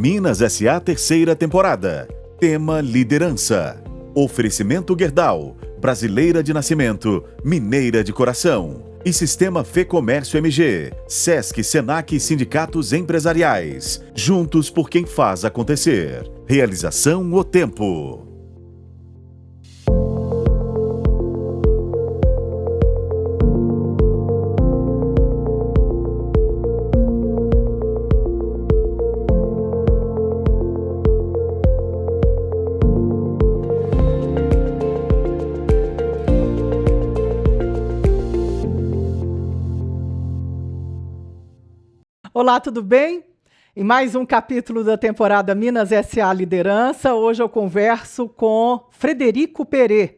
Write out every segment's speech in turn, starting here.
Minas S.A. terceira temporada. Tema liderança. Oferecimento Gerdau, brasileira de nascimento, mineira de coração. E Sistema Fê Comércio MG, Sesc, Senac e sindicatos empresariais. Juntos por quem faz acontecer. Realização O Tempo. Olá, tudo bem? Em mais um capítulo da temporada Minas S.A. Liderança, hoje eu converso com Frederico Perê,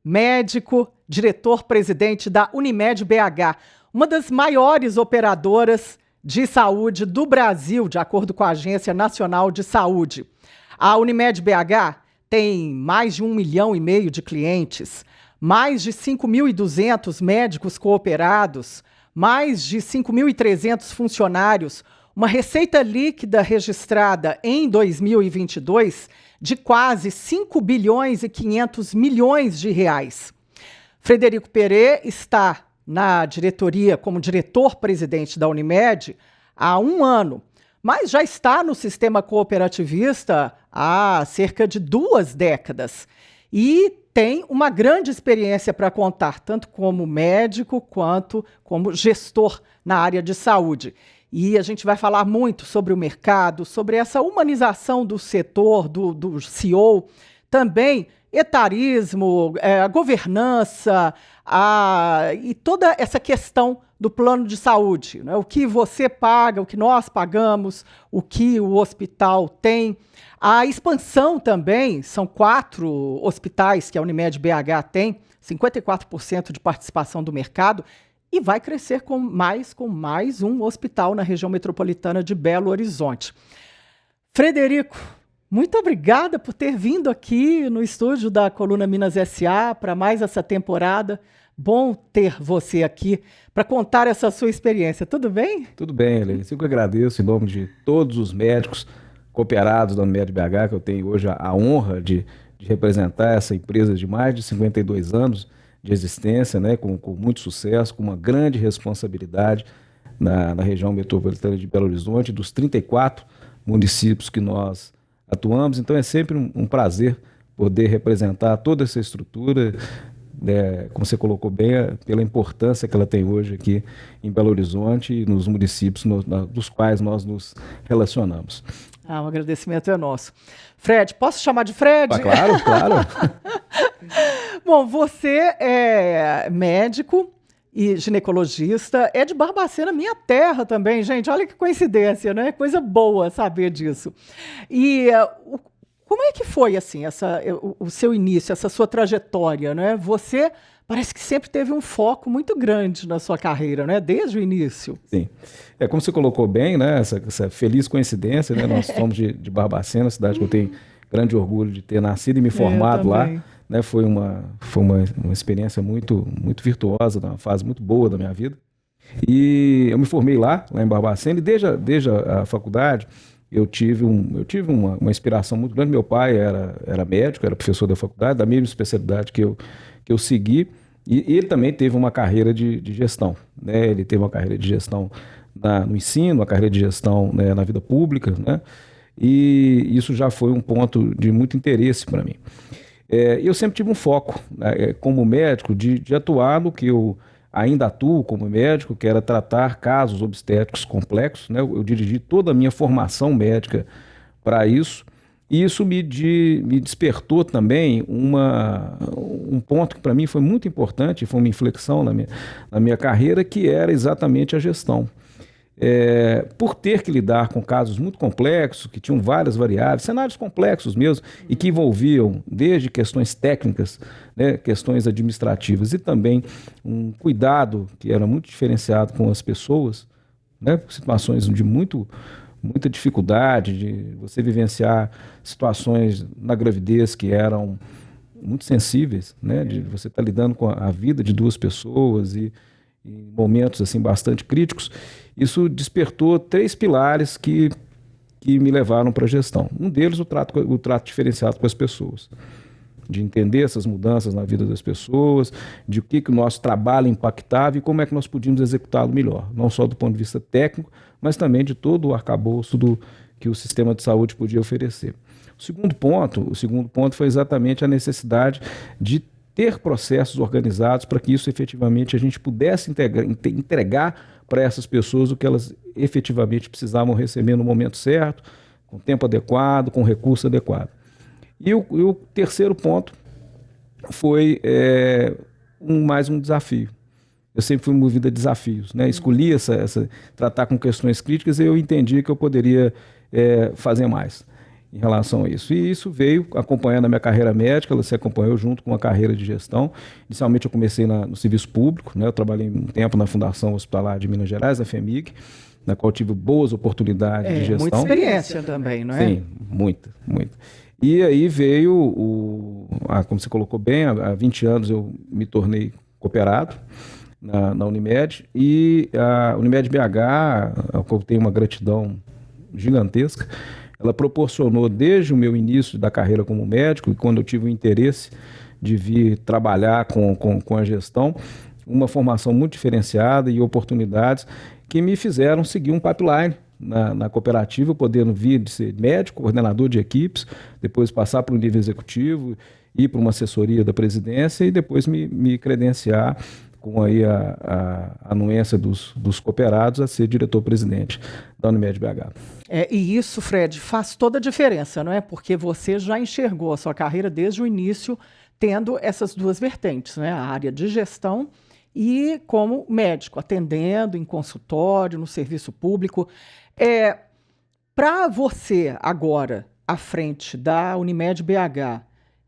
médico, diretor-presidente da Unimed BH, uma das maiores operadoras de saúde do Brasil, de acordo com a Agência Nacional de Saúde. A Unimed BH tem mais de 1,5 milhão de clientes, mais de 5.200 médicos cooperados, mais de 5.300 funcionários, uma receita líquida registrada em 2022 de quase 5 bilhões e 500 milhões de reais. Frederico Perê está na diretoria como diretor-presidente da Unimed há 1 ano, mas já está no sistema cooperativista há cerca de 2 décadas e tem uma grande experiência para contar, tanto como médico quanto como gestor na área de saúde. E a gente vai falar muito sobre o mercado, sobre essa humanização do setor, do CEO, também etarismo, a governança e toda essa questão do plano de saúde, né? O que você paga, o que nós pagamos, o que o hospital tem. A expansão também, são 4 hospitais que a Unimed BH tem, 54% de participação do mercado, e vai crescer com mais um hospital na região metropolitana de Belo Horizonte. Frederico, muito obrigada por ter vindo aqui no estúdio da Coluna Minas S.A. para mais essa temporada. Bom ter você aqui para contar essa sua experiência. Tudo bem? Tudo bem, Helene. Eu que agradeço em nome de todos os médicos cooperados da Unimed BH, que eu tenho hoje a honra de representar essa empresa de mais de 52 anos de existência, né, com muito sucesso, com uma grande responsabilidade na região metropolitana de Belo Horizonte, dos 34 municípios que nós atuamos. Então é sempre um prazer poder representar toda essa estrutura, como você colocou bem, pela importância que ela tem hoje aqui em Belo Horizonte e nos municípios dos quais nós nos relacionamos. O agradecimento é nosso. Fred, posso chamar de Fred? Claro, claro. Bom, você é médico e ginecologista, é de Barbacena, minha terra também, gente. Olha que coincidência, né? Coisa boa saber disso. E como é que foi assim, o seu início, essa sua trajetória, né? Você parece que sempre teve um foco muito grande na sua carreira, né? Desde o início. Sim. Como você colocou bem, né? Essa feliz coincidência, né? Nós somos de Barbacena, cidade que eu tenho grande orgulho de ter nascido e me formado lá. Né? Foi uma experiência muito virtuosa, uma fase muito boa da minha vida. E eu me formei lá em Barbacena, e desde a faculdade eu tive uma inspiração muito grande. Meu pai era médico, era professor da faculdade, da mesma especialidade que eu segui, e ele também teve uma carreira de gestão, né? Ele teve uma carreira de gestão no ensino, uma carreira de gestão, né, na vida pública, né? E isso já foi um ponto de muito interesse para mim. Eu sempre tive um foco, né, como médico, de atuar no que eu ainda atuo como médico, que era tratar casos obstétricos complexos, né? Eu dirigi toda a minha formação médica para isso, e isso me despertou também um ponto que para mim foi muito importante, foi uma inflexão na minha carreira, que era exatamente a gestão. Por ter que lidar com casos muito complexos, que tinham várias variáveis, cenários complexos mesmo, e que envolviam desde questões técnicas, né, questões administrativas, e também um cuidado que era muito diferenciado com as pessoas, né, situações de muita dificuldade, de você vivenciar situações na gravidez que eram muito sensíveis, né, de você estar lidando com a vida de 2 pessoas e em momentos assim bastante críticos. Isso despertou 3 pilares que que me levaram para a gestão. Um deles, o trato diferenciado com as pessoas, de entender essas mudanças na vida das pessoas, de o que o nosso trabalho impactava e como é que nós podíamos executá-lo melhor, não só do ponto de vista técnico, mas também de todo o arcabouço que o sistema de saúde podia oferecer. O segundo ponto foi exatamente a necessidade de ter processos organizados para que isso efetivamente a gente pudesse entregar para essas pessoas o que elas efetivamente precisavam receber no momento certo, com tempo adequado, com recurso adequado. E o terceiro ponto foi mais um desafio. Eu sempre fui movido a desafios, né? Escolhi tratar com questões críticas e eu entendi que eu poderia fazer mais em relação a isso. E isso veio acompanhando a minha carreira médica, ela se acompanhou junto com a carreira de gestão. Inicialmente eu comecei no serviço público, né? Eu trabalhei um tempo na Fundação Hospitalar de Minas Gerais, a FHEMIG, na qual tive boas oportunidades de gestão. Muita experiência também, não é? Sim, muita. E aí veio, como você colocou bem, há 20 anos eu me tornei cooperado na Unimed, e a Unimed BH, a qual eu tenho uma gratidão gigantesca, ela proporcionou desde o meu início da carreira como médico, e quando eu tive o interesse de vir trabalhar com a gestão, uma formação muito diferenciada e oportunidades que me fizeram seguir um pipeline na cooperativa, podendo vir de ser médico, coordenador de equipes, depois passar para o nível executivo, ir para uma assessoria da presidência e depois me credenciar com aí a anuência dos cooperados a ser diretor-presidente da Unimed BH. E isso, Fred, faz toda a diferença, não é? Porque você já enxergou a sua carreira desde o início tendo essas duas vertentes, né? A área de gestão e como médico, atendendo em consultório, no serviço público. Para você agora, à frente da Unimed BH,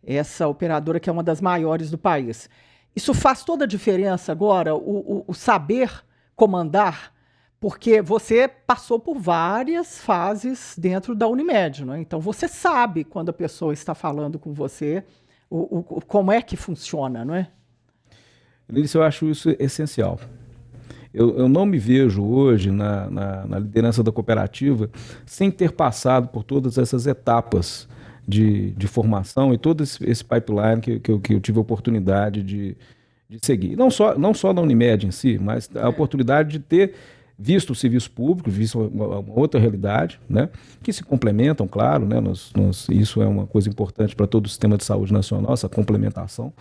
essa operadora que é uma das maiores do país, isso faz toda a diferença agora, o saber comandar, porque você passou por várias fases dentro da Unimed, não é? Então você sabe quando a pessoa está falando com você, como é que funciona, não é? Eu acho isso essencial. Eu não me vejo hoje na liderança da cooperativa sem ter passado por todas essas etapas de formação e todo esse pipeline que eu tive a oportunidade de seguir. Não só na Unimed em si, mas a oportunidade de ter visto o serviço público, visto uma outra realidade, né, que se complementam, claro, né, isso é uma coisa importante para todo o sistema de saúde nacional, essa complementação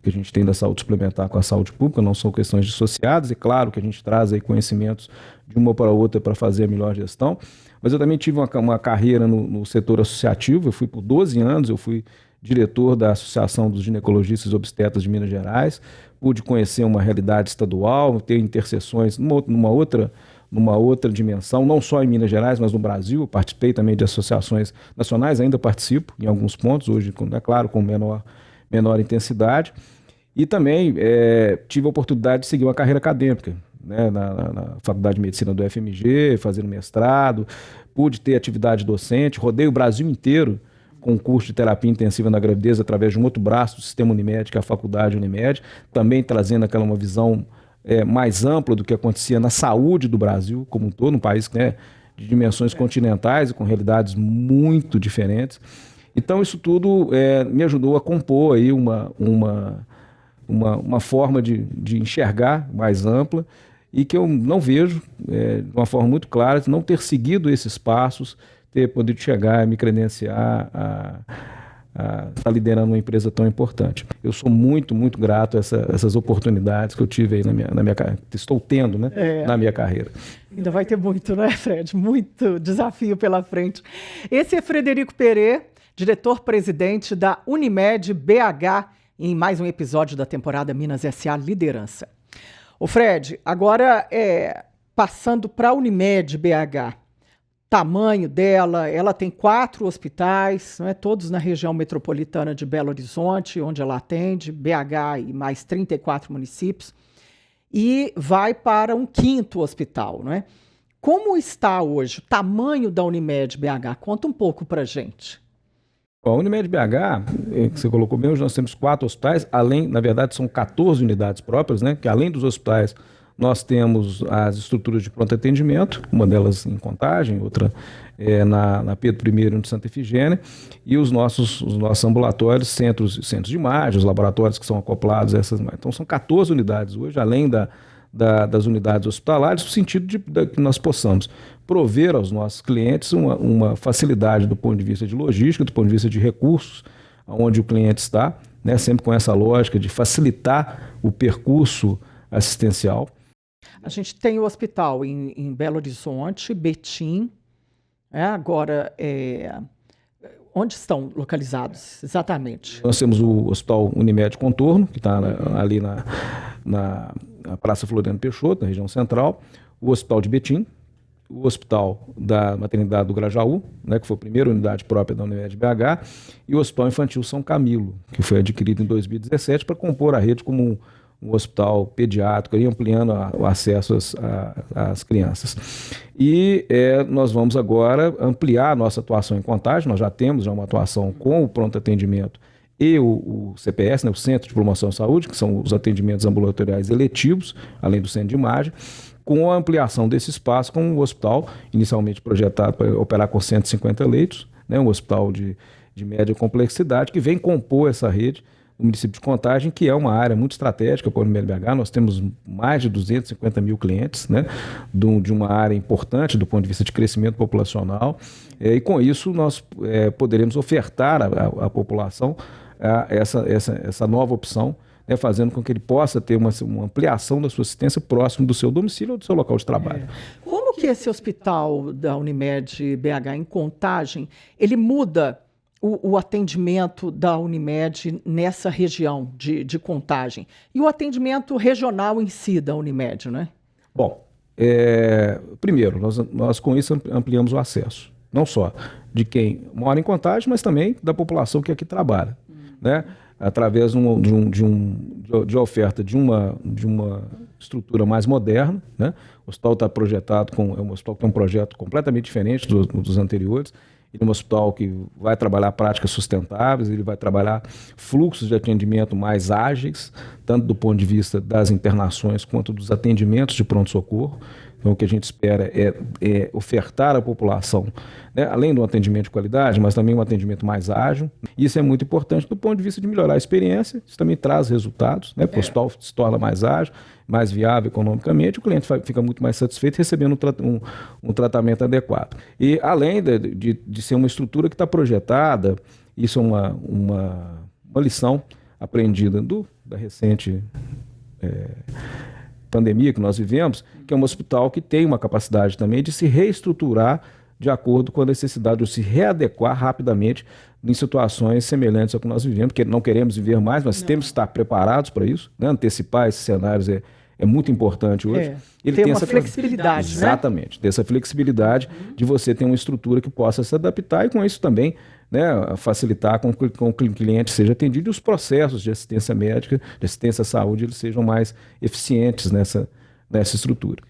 que a gente tem da saúde suplementar com a saúde pública, não são questões dissociadas, e claro que a gente traz aí conhecimentos de uma para outra para fazer a melhor gestão, mas eu também tive uma carreira no setor associativo, eu fui por 12 anos, eu fui diretor da Associação dos Ginecologistas e Obstetras de Minas Gerais, pude conhecer uma realidade estadual, ter interseções numa outra dimensão, não só em Minas Gerais, mas no Brasil. Eu participei também de associações nacionais, ainda participo em alguns pontos, hoje, é claro, com menor intensidade. E também tive a oportunidade de seguir uma carreira acadêmica, né, na Faculdade de Medicina do FMG, fazendo mestrado, pude ter atividade docente, rodei o Brasil inteiro com um curso de terapia intensiva na gravidez através de um outro braço do sistema Unimed, que é a Faculdade Unimed, também trazendo uma visão mais ampla do que acontecia na saúde do Brasil como um todo, num país, né, de dimensões continentais e com realidades muito diferentes. Então isso tudo me ajudou a compor aí uma forma de enxergar mais ampla e que eu não vejo de uma forma muito clara de não ter seguido esses passos, ter podido chegar e me credenciar a estar liderando uma empresa tão importante. Eu sou muito, muito grato a essas oportunidades que eu tive aí na minha carreira, estou tendo, né, na minha carreira. Ainda vai ter muito, né, Fred? Muito desafio pela frente. Esse é Frederico Perê, diretor-presidente da Unimed BH, em mais um episódio da temporada Minas S.A. Liderança. Ô Fred, agora passando para a Unimed BH, tamanho dela, ela tem 4 hospitais, não é, todos na região metropolitana de Belo Horizonte, onde ela atende, BH e mais 34 municípios, e vai para um 5º hospital, não é? Como está hoje o tamanho da Unimed BH? Conta um pouco para a gente. A Unimed BH, que você colocou bem, hoje nós temos 4 hospitais, na verdade são 14 unidades próprias, né? Que além dos hospitais nós temos as estruturas de pronto atendimento, uma delas em Contagem, outra na Pedro I de Santa Efigênia, e os nossos ambulatórios, centros de imagem, os laboratórios que são acoplados a essas. Então são 14 unidades hoje, além das unidades hospitalares, no sentido de que nós possamos prover aos nossos clientes uma facilidade do ponto de vista de logística, do ponto de vista de recursos, onde o cliente está, né, sempre com essa lógica de facilitar o percurso assistencial. A gente tem o hospital em Belo Horizonte, Betim, agora, onde estão localizados exatamente? Nós temos o Hospital Unimed Contorno, que está ali na Praça Floriano Peixoto, na região central, o Hospital de Betim, o Hospital da Maternidade do Grajaú, né, que foi a primeira unidade própria da Unimed BH, e o Hospital Infantil São Camilo, que foi adquirido em 2017 para compor a rede como um hospital pediátrico, e ampliando o acesso às crianças. E nós vamos agora ampliar a nossa atuação em Contagem. Nós já temos uma atuação com o pronto atendimento e o CPS, né, o Centro de Promoção à Saúde, que são os atendimentos ambulatoriais eletivos, além do centro de imagem, com a ampliação desse espaço com o hospital, inicialmente projetado para operar com 150 leitos, né, um hospital de média complexidade, que vem compor essa rede no município de Contagem, que é uma área muito estratégica para o Unimed BH. Nós temos mais de 250 mil clientes, né, de uma área importante do ponto de vista de crescimento populacional, e com isso nós poderemos ofertar à população essa nova opção, né, fazendo com que ele possa ter uma ampliação da sua assistência próximo do seu domicílio ou do seu local de trabalho. Como que esse hospital da Unimed BH em Contagem, ele muda o atendimento da Unimed nessa região de Contagem e o atendimento regional em si da Unimed, né? Bom, primeiro, nós com isso ampliamos o acesso, não só de quem mora em Contagem, mas também da população que aqui trabalha, né? Através de oferta de uma estrutura mais moderna, né? O hospital está projetado um hospital que tem um projeto completamente diferente dos anteriores. Ele é um hospital que vai trabalhar práticas sustentáveis, ele vai trabalhar fluxos de atendimento mais ágeis, tanto do ponto de vista das internações quanto dos atendimentos de pronto-socorro. Então, o que a gente espera é ofertar à população, né, além do atendimento de qualidade, mas também um atendimento mais ágil. Isso é muito importante do ponto de vista de melhorar a experiência. Isso também traz resultados, né, porque o hospital se torna mais ágil, mais viável economicamente, o cliente fica muito mais satisfeito recebendo um tratamento adequado. E além de ser uma estrutura que está projetada, isso é uma lição aprendida da recente pandemia que nós vivemos, que é um hospital que tem uma capacidade também de se reestruturar de acordo com a necessidade, ou se readequar rapidamente em situações semelhantes ao que nós vivemos, porque não queremos viver mais, mas temos que estar preparados para isso, né? Antecipar esses cenários é muito importante hoje. Ele tem essa flexibilidade, né? Exatamente, ter essa flexibilidade de você ter uma estrutura que possa se adaptar e com isso também, né, facilitar com que o cliente seja atendido e os processos de assistência médica, de assistência à saúde, eles sejam mais eficientes nessa estrutura.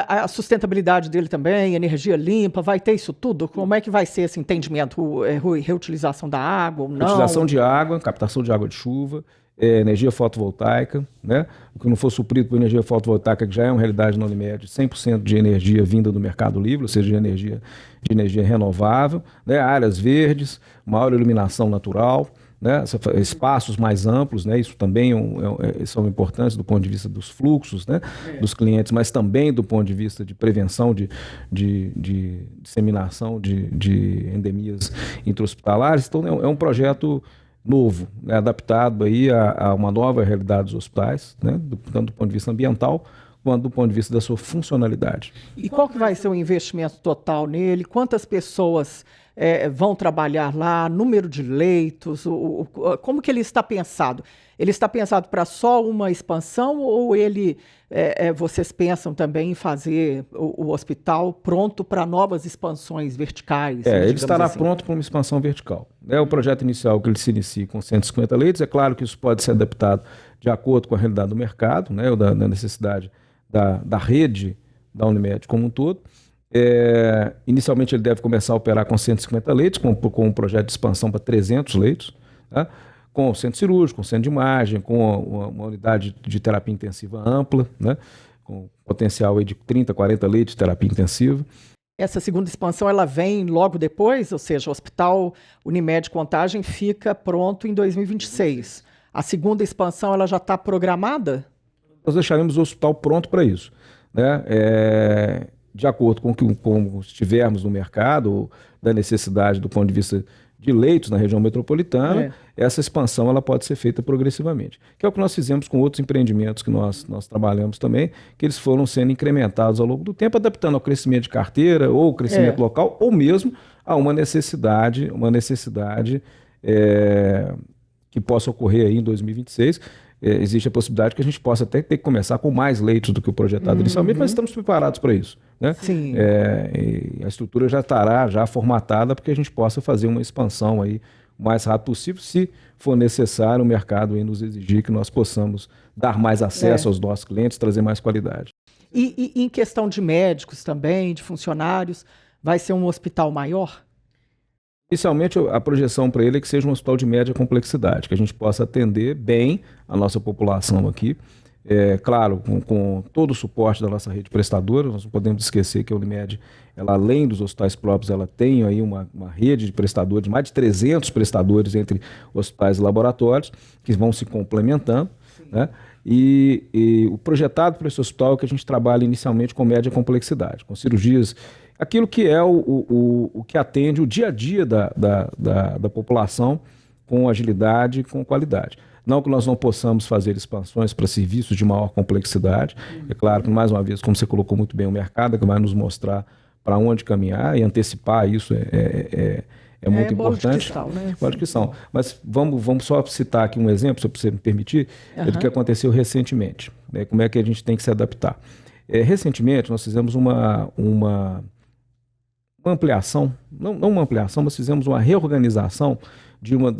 A sustentabilidade dele também, energia limpa, vai ter isso tudo? Como é que vai ser esse entendimento? Reutilização da água ou não? Reutilização de água, captação de água de chuva, energia fotovoltaica, né? O que não for suprido por energia fotovoltaica, que já é uma realidade na Unimed, 100% de energia vinda do mercado livre, ou seja, de energia renovável, né? Áreas verdes, maior iluminação natural, né? Espaços mais amplos, né? Isso também são importantes do ponto de vista dos fluxos, né? Dos clientes, mas também do ponto de vista de prevenção de disseminação de endemias intra-hospitalares. Então é um projeto novo, né? Adaptado aí a uma nova realidade dos hospitais, né? Tanto do ponto de vista ambiental quanto do ponto de vista da sua funcionalidade. E qual que vai ser o investimento total nele? Quantas pessoas vão trabalhar lá? Número de leitos? Como que ele está pensado? Ele está pensado para só uma expansão ou vocês pensam também em fazer o hospital pronto para novas expansões verticais? Ele estará pronto para uma expansão vertical. O projeto inicial que ele se inicia com 150 leitos, é claro que isso pode ser adaptado de acordo com a realidade do mercado, né, ou da necessidade da rede da Unimed como um todo. Inicialmente ele deve começar a operar com 150 leitos, com um projeto de expansão para 300 leitos, tá? Com o centro cirúrgico, com o centro de imagem, com uma unidade de terapia intensiva ampla, né? com potencial aí de 30, 40 leitos de terapia intensiva. Essa segunda expansão ela vem logo depois, ou seja, o Hospital Unimed Contagem fica pronto em 2026. A segunda expansão ela já está programada? Nós deixaremos o hospital pronto para isso, né? De acordo com como estivermos no mercado, da necessidade do ponto de vista de leitos na região metropolitana, essa expansão ela pode ser feita progressivamente. Que é o que nós fizemos com outros empreendimentos que nós trabalhamos também, que eles foram sendo incrementados ao longo do tempo, adaptando ao crescimento de carteira ou crescimento local, ou mesmo a uma necessidade que possa ocorrer aí em 2026. Existe a possibilidade que a gente possa até ter que começar com mais leitos do que o projetado inicialmente, mas estamos preparados para isso, né? Sim. A estrutura já estará formatada para que a gente possa fazer uma expansão aí o mais rápido possível, se for necessário o mercado aí nos exigir que nós possamos dar mais acesso aos nossos clientes, trazer mais qualidade. E em questão de médicos também, de funcionários, vai ser um hospital maior? Inicialmente, a projeção para ele é que seja um hospital de média complexidade, que a gente possa atender bem a nossa população aqui. Claro, com todo o suporte da nossa rede prestadora, nós não podemos esquecer que a Unimed, ela, além dos hospitais próprios, ela tem aí uma rede de prestadores, mais de 300 prestadores entre hospitais e laboratórios, que vão se complementando, né? E o projetado para esse hospital é que a gente trabalha inicialmente com média complexidade, com cirurgias, aquilo que é o que atende o dia a dia da população com agilidade e com qualidade. Não que nós não possamos fazer expansões para serviços de maior complexidade. É claro que, mais uma vez, como você colocou muito bem, o mercado que vai nos mostrar para onde caminhar e antecipar isso é muito importante. Bola de cristal, né? Mas vamos só citar aqui um exemplo, se você me permitir, do que aconteceu recentemente, né? Como é que a gente tem que se adaptar. Recentemente, nós fizemos uma ampliação, não uma ampliação, mas fizemos uma reorganização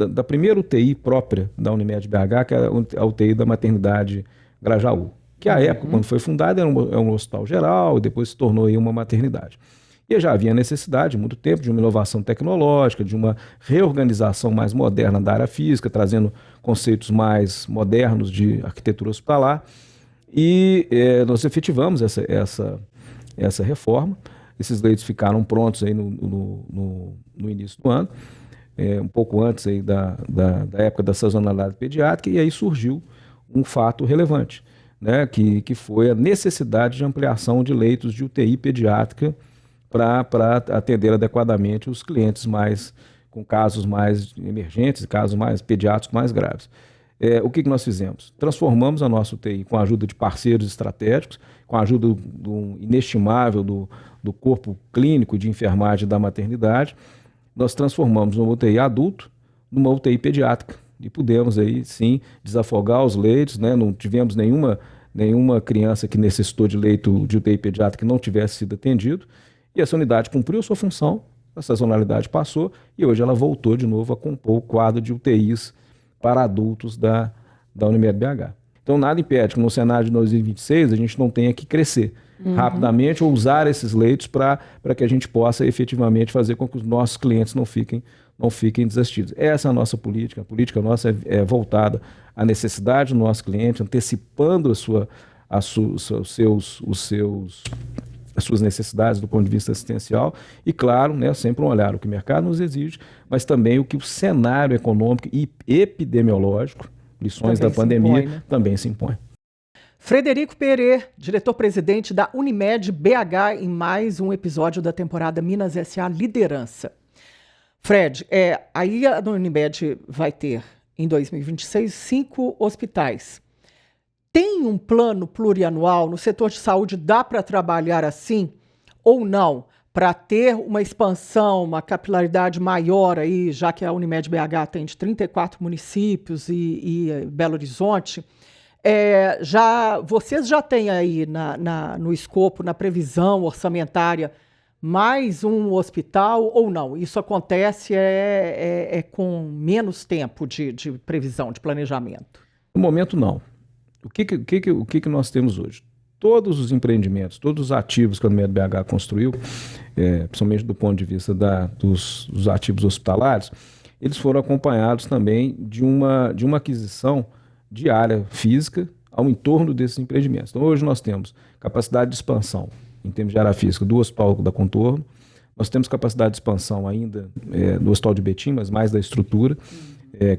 da primeira UTI própria da Unimed BH, que é a UTI da maternidade Grajaú, que à época, quando foi fundada, era um hospital geral e depois se tornou aí uma maternidade. E já havia necessidade, há muito tempo, de uma inovação tecnológica, de uma reorganização mais moderna da área física, trazendo conceitos mais modernos de arquitetura hospitalar. E nós efetivamos essa reforma. Esses leitos ficaram prontos aí no início do ano, um pouco antes aí da época da sazonalidade pediátrica, e aí surgiu um fato relevante, né, que foi a necessidade de ampliação de leitos de UTI pediátrica para atender adequadamente os clientes com casos mais emergentes, casos mais pediátricos mais graves. O que nós fizemos? Transformamos a nossa UTI com a ajuda de parceiros estratégicos, com a ajuda do inestimável do corpo clínico de enfermagem da maternidade. Nós transformamos uma UTI adulto numa UTI pediátrica e pudemos aí sim desafogar os leitos, né? Não tivemos nenhuma criança que necessitou de leito de UTI pediátrica que não tivesse sido atendido, e essa unidade cumpriu sua função, a sazonalidade passou e hoje ela voltou de novo a compor o quadro de UTIs para adultos da Unimed BH. Então nada impede que no cenário de 2026 a gente não tenha que crescer rapidamente ou usar esses leitos para que a gente possa efetivamente fazer com que os nossos clientes não fiquem desassistidos. Essa é a nossa política. A política nossa é voltada à necessidade do nosso cliente, antecipando as suas necessidades do ponto de vista assistencial e, claro, né, sempre um olhar o que o mercado nos exige, mas também o que o cenário econômico e epidemiológico, lições da pandemia, também se impõe. Frederico Perê, diretor-presidente da Unimed BH, em mais um episódio da temporada Minas S.A. Liderança. Fred, aí a Unimed vai ter, em 2026, 5 hospitais. Tem um plano plurianual no setor de saúde? Dá para trabalhar assim ou não? Para ter uma expansão, uma capilaridade maior aí, já que a Unimed BH atende 34 municípios e Belo Horizonte, vocês já têm aí no escopo, na previsão orçamentária, mais um hospital ou não? Isso acontece com menos tempo de previsão, de planejamento? No momento, não. O que nós temos hoje? Todos os empreendimentos, todos os ativos que a Unimed BH construiu, principalmente do ponto de vista dos ativos hospitalares, eles foram acompanhados também de uma aquisição de área física, ao entorno desses empreendimentos. Então, hoje nós temos capacidade de expansão, em termos de área física, do Hospital da Contorno, nós temos capacidade de expansão ainda do Hospital de Betim, mas mais da estrutura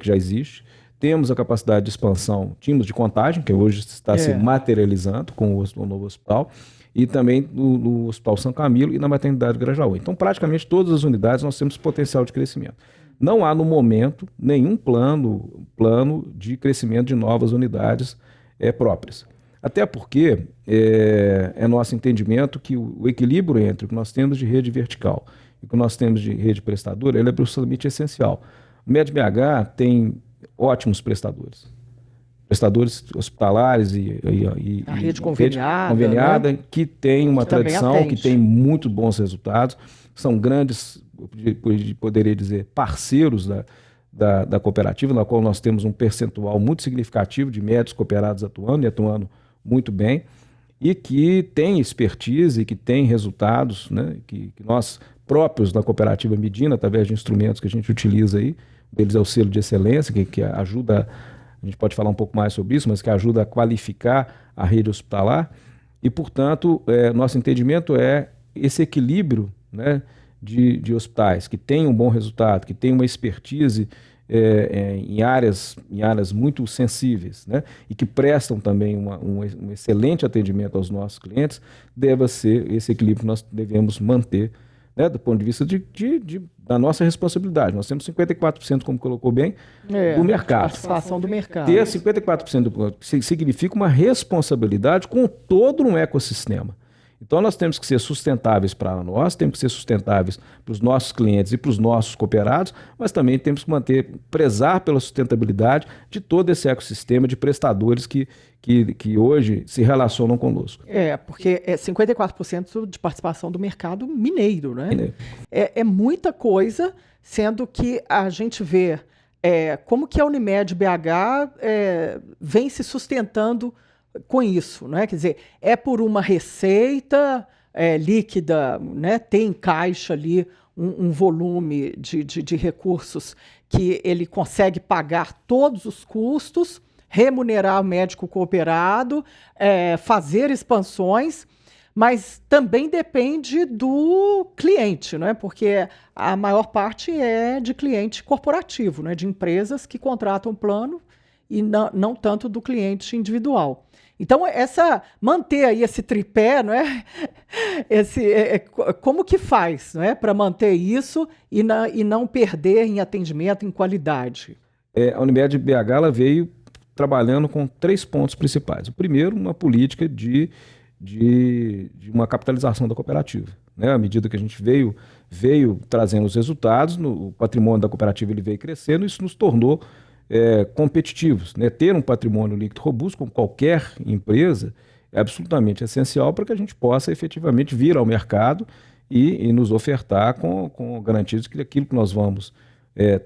que já existe. Temos a capacidade de expansão, tínhamos de Contagem, que hoje está se materializando com o novo hospital, e também no Hospital São Camilo e na Maternidade Grajaú. Então, praticamente todas as unidades nós temos potencial de crescimento. Não há, no momento, nenhum plano de crescimento de novas unidades próprias. Até porque é nosso entendimento que o equilíbrio entre o que nós temos de rede vertical e o que nós temos de rede prestadora, ele é absolutamente essencial. O MED-BH tem ótimos prestadores hospitalares e a rede conveniada, né? Que tem uma tradição, que tem muito bons resultados, são grandes, poderia dizer, parceiros da cooperativa, na qual nós temos um percentual muito significativo de médicos cooperados atuando muito bem, e que tem expertise, que tem resultados, né? Que nós próprios na cooperativa Medina, através de instrumentos que a gente utiliza aí, deles é o selo de excelência, que ajuda, a gente pode falar um pouco mais sobre isso, mas que ajuda a qualificar a rede hospitalar, e, portanto, nosso entendimento é esse equilíbrio, né, de hospitais que têm um bom resultado, que têm uma expertise em áreas muito sensíveis, né, e que prestam também um excelente atendimento aos nossos clientes, deve ser esse equilíbrio que nós devemos manter, né, do ponto de vista da nossa responsabilidade. Nós temos 54%, como colocou bem, do mercado. Participação do mercado. Ter 54% significa uma responsabilidade com todo um ecossistema. Então, nós temos que ser sustentáveis para nós, temos que ser sustentáveis para os nossos clientes e para os nossos cooperados, mas também temos que prezar pela sustentabilidade de todo esse ecossistema de prestadores que hoje se relacionam conosco. Porque é 54% de participação do mercado mineiro, né? Mineiro. É muita coisa, sendo que a gente vê como que a Unimed-BH vem se sustentando com isso, né? Quer dizer, é por uma receita líquida, né? Tem em caixa ali um volume de recursos que ele consegue pagar todos os custos, remunerar o médico cooperado, fazer expansões, mas também depende do cliente, né? Porque a maior parte é de cliente corporativo, né? De empresas que contratam plano e não tanto do cliente individual. Então, manter aí esse tripé, não é? Como que faz, não é, para manter isso e não perder em atendimento, em qualidade? A Unimed-BH ela veio trabalhando com 3 pontos principais. O primeiro, uma política de uma capitalização da cooperativa, né? À medida que a gente veio trazendo os resultados, o patrimônio da cooperativa ele veio crescendo, isso nos tornou competitivos, né? Ter um patrimônio líquido robusto, como qualquer empresa, é absolutamente essencial para que a gente possa efetivamente vir ao mercado e nos ofertar com garantias de que aquilo que nós vamos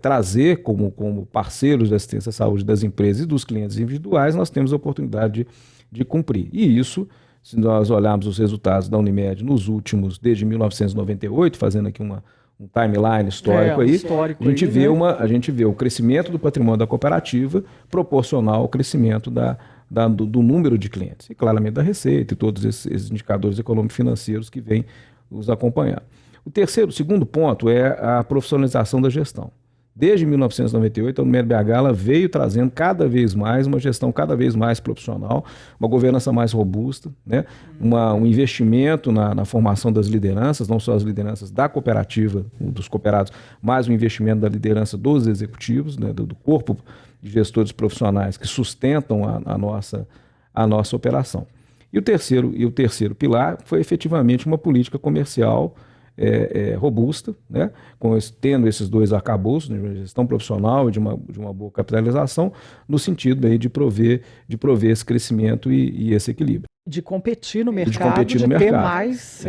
trazer como parceiros de assistência à saúde das empresas e dos clientes individuais, nós temos a oportunidade de cumprir. E isso, se nós olharmos os resultados da Unimed nos últimos, desde 1998, fazendo aqui um timeline histórico a gente vê o crescimento do patrimônio da cooperativa proporcional ao crescimento do número de clientes e claramente da receita e todos esses indicadores econômico-financeiros que vêm nos acompanhar. O segundo ponto é a profissionalização da gestão. Desde 1998, a Unimed-BH ela veio trazendo cada vez mais uma gestão cada vez mais profissional, uma governança mais robusta, né? Um investimento na formação das lideranças, não só as lideranças da cooperativa, dos cooperados, mas o investimento da liderança dos executivos, né? do corpo de gestores profissionais que sustentam a nossa operação. E o terceiro pilar foi efetivamente uma política comercial robusta, né? Tendo esses 2 arcabouços, de uma gestão profissional e de uma boa capitalização, no sentido aí de prover esse crescimento e esse equilíbrio. De competir no mercado, de ter mais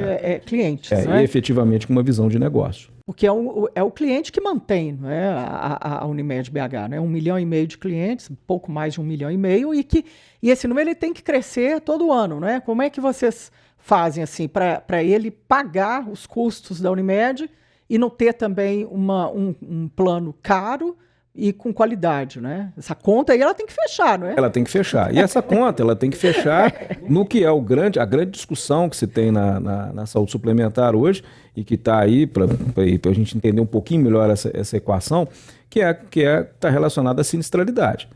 clientes. E efetivamente com uma visão de negócio. Porque é o cliente que mantém, não é, a Unimed-BH, né? 1,5 milhão de clientes, pouco mais de 1,5 milhão, e esse número ele tem que crescer todo ano, né? Como é que vocês fazem assim para ele pagar os custos da Unimed e não ter também um plano caro e com qualidade, né? Essa conta aí ela tem que fechar, não é? Ela tem que fechar. E essa conta ela tem que fechar no que é a grande discussão que se tem na saúde suplementar hoje e que está aí para a gente entender um pouquinho melhor essa equação, que está relacionada à sinistralidade.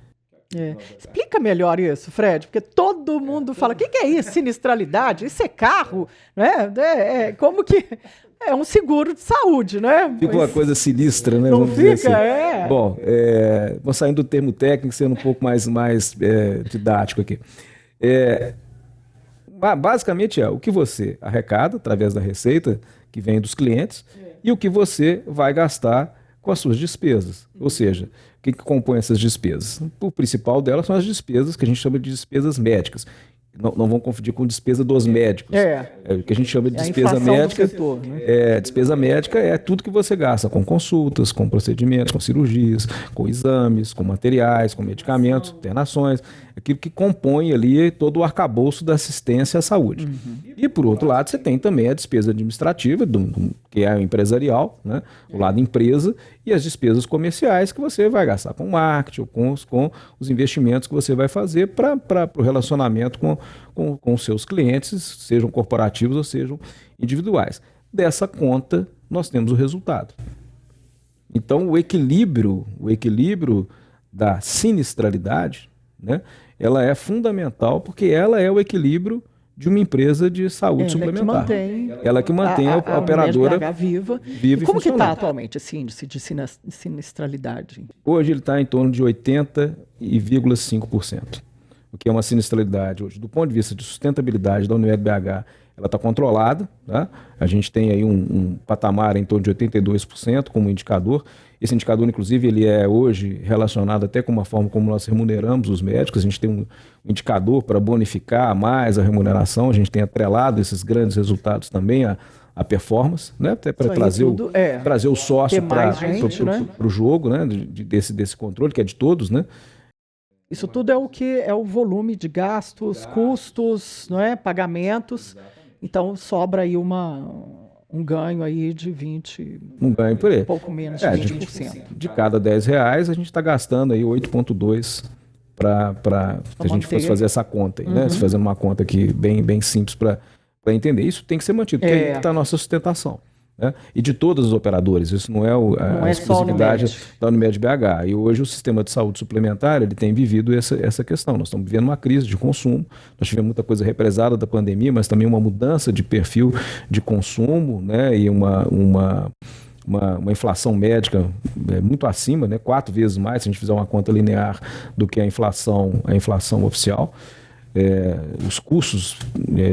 Explica melhor isso, Fred, porque todo mundo fala, o que é isso, sinistralidade? Isso é carro, né? Como que... É um seguro de saúde, né? Fica uma coisa sinistra, né? Não fica, assim. Bom, vou saindo do termo técnico, sendo um pouco mais didático aqui. Basicamente o que você arrecada através da receita que vem dos clientes e o que você vai gastar com as suas despesas. Ou seja, o que compõe essas despesas? O principal delas são as despesas que a gente chama de despesas médicas. Não vamos confundir com despesa dos médicos. O que a gente chama de despesa médica. Setor, né? Despesa médica é tudo que você gasta com consultas, com procedimentos, com cirurgias, com exames, com materiais, com medicamentos, internações, aquilo que compõe ali todo o arcabouço da assistência à saúde. E, por outro lado, você tem também a despesa administrativa, que é o empresarial, né? O lado empresa, e as despesas comerciais que você vai gastar com marketing, ou com os investimentos que você vai fazer para o relacionamento com os seus clientes, sejam corporativos ou sejam individuais. Dessa conta, nós temos o resultado. Então, o equilíbrio da sinistralidade, né, ela é fundamental porque ela é o equilíbrio de uma empresa de saúde suplementar. Ela que mantém a operadora viva e como que está atualmente esse índice de sinistralidade? Hoje ele está em torno de 80,5%, o que é uma sinistralidade hoje. Do ponto de vista de sustentabilidade da Unimed BH, ela está controlada, tá? A gente tem aí um patamar em torno de 82% como indicador. Esse indicador, inclusive, ele é hoje relacionado até com uma forma como nós remuneramos os médicos. A gente tem um indicador para bonificar mais a remuneração. A gente tem atrelado esses grandes resultados também à performance, né? Até para trazer o sócio para o jogo, né? Desse controle, que é de todos, né? Isso tudo é o que é o volume de gastos, custos, não é? Pagamentos. Então sobra aí um ganho aí de 20%. Um ganho por aí. Um pouco menos de 20%. De cada R$10, a gente está gastando aí 8,2 para se a gente fosse fazer essa conta aí, né? Se fazendo uma conta aqui bem simples para entender. Isso tem que ser mantido, porque aí está a nossa sustentação. Né? E de todos os operadores, isso não é a exclusividade da Unimed BH. E hoje o sistema de saúde suplementar ele tem vivido essa questão. Nós estamos vivendo uma crise de consumo, nós tivemos muita coisa represada da pandemia, mas também uma mudança de perfil de consumo, né? E uma inflação médica muito acima, né? 4 vezes mais, se a gente fizer uma conta linear do que a inflação oficial. Os custos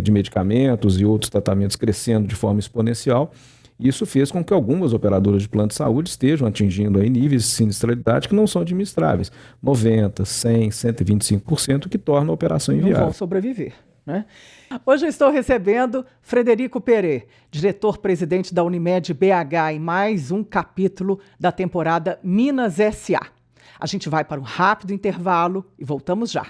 de medicamentos e outros tratamentos crescendo de forma exponencial. Isso fez com que algumas operadoras de plano de saúde estejam atingindo aí níveis de sinistralidade que não são administráveis. 90%, 100%, 125%, que torna a operação inviável. Não vão sobreviver, né? Hoje eu estou recebendo Frederico Perê, diretor-presidente da Unimed BH, em mais um capítulo da temporada Minas S.A. A gente vai para um rápido intervalo e voltamos já.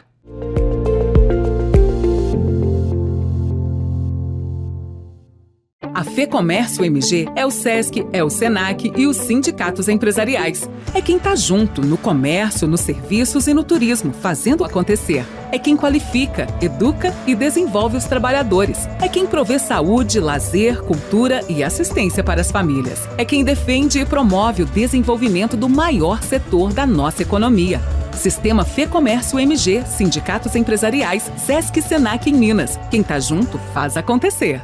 A FEComércio MG é o SESC, é o SENAC e os sindicatos empresariais. É quem está junto no comércio, nos serviços e no turismo, fazendo acontecer. É quem qualifica, educa e desenvolve os trabalhadores. É quem provê saúde, lazer, cultura e assistência para as famílias. É quem defende e promove o desenvolvimento do maior setor da nossa economia. Sistema FEComércio MG, sindicatos empresariais, SESC e SENAC em Minas. Quem está junto faz acontecer.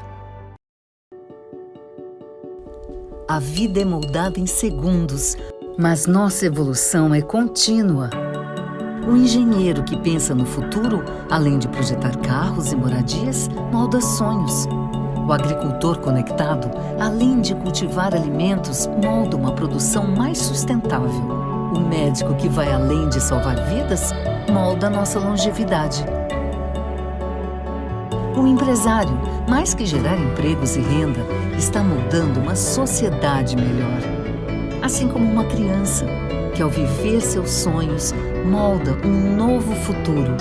A vida é moldada em segundos, mas nossa evolução é contínua. O engenheiro que pensa no futuro, além de projetar carros e moradias, molda sonhos. O agricultor conectado, além de cultivar alimentos, molda uma produção mais sustentável. O médico que vai além de salvar vidas, molda nossa longevidade. O empresário, mais que gerar empregos e renda, está moldando uma sociedade melhor. Assim como uma criança, que ao viver seus sonhos, molda um novo futuro.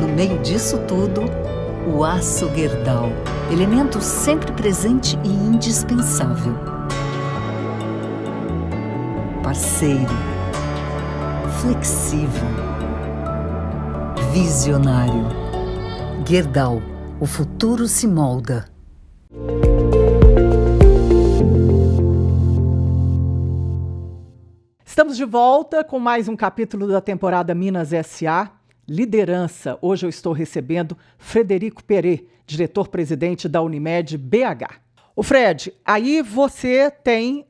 No meio disso tudo, o aço Gerdau, elemento sempre presente e indispensável. Parceiro, flexível. Visionário. Gerdau, o futuro se molda. Estamos de volta com mais um capítulo da temporada Minas S.A. Liderança. Hoje eu estou recebendo Frederico Perret, diretor-presidente da Unimed BH. O Fred, aí você tem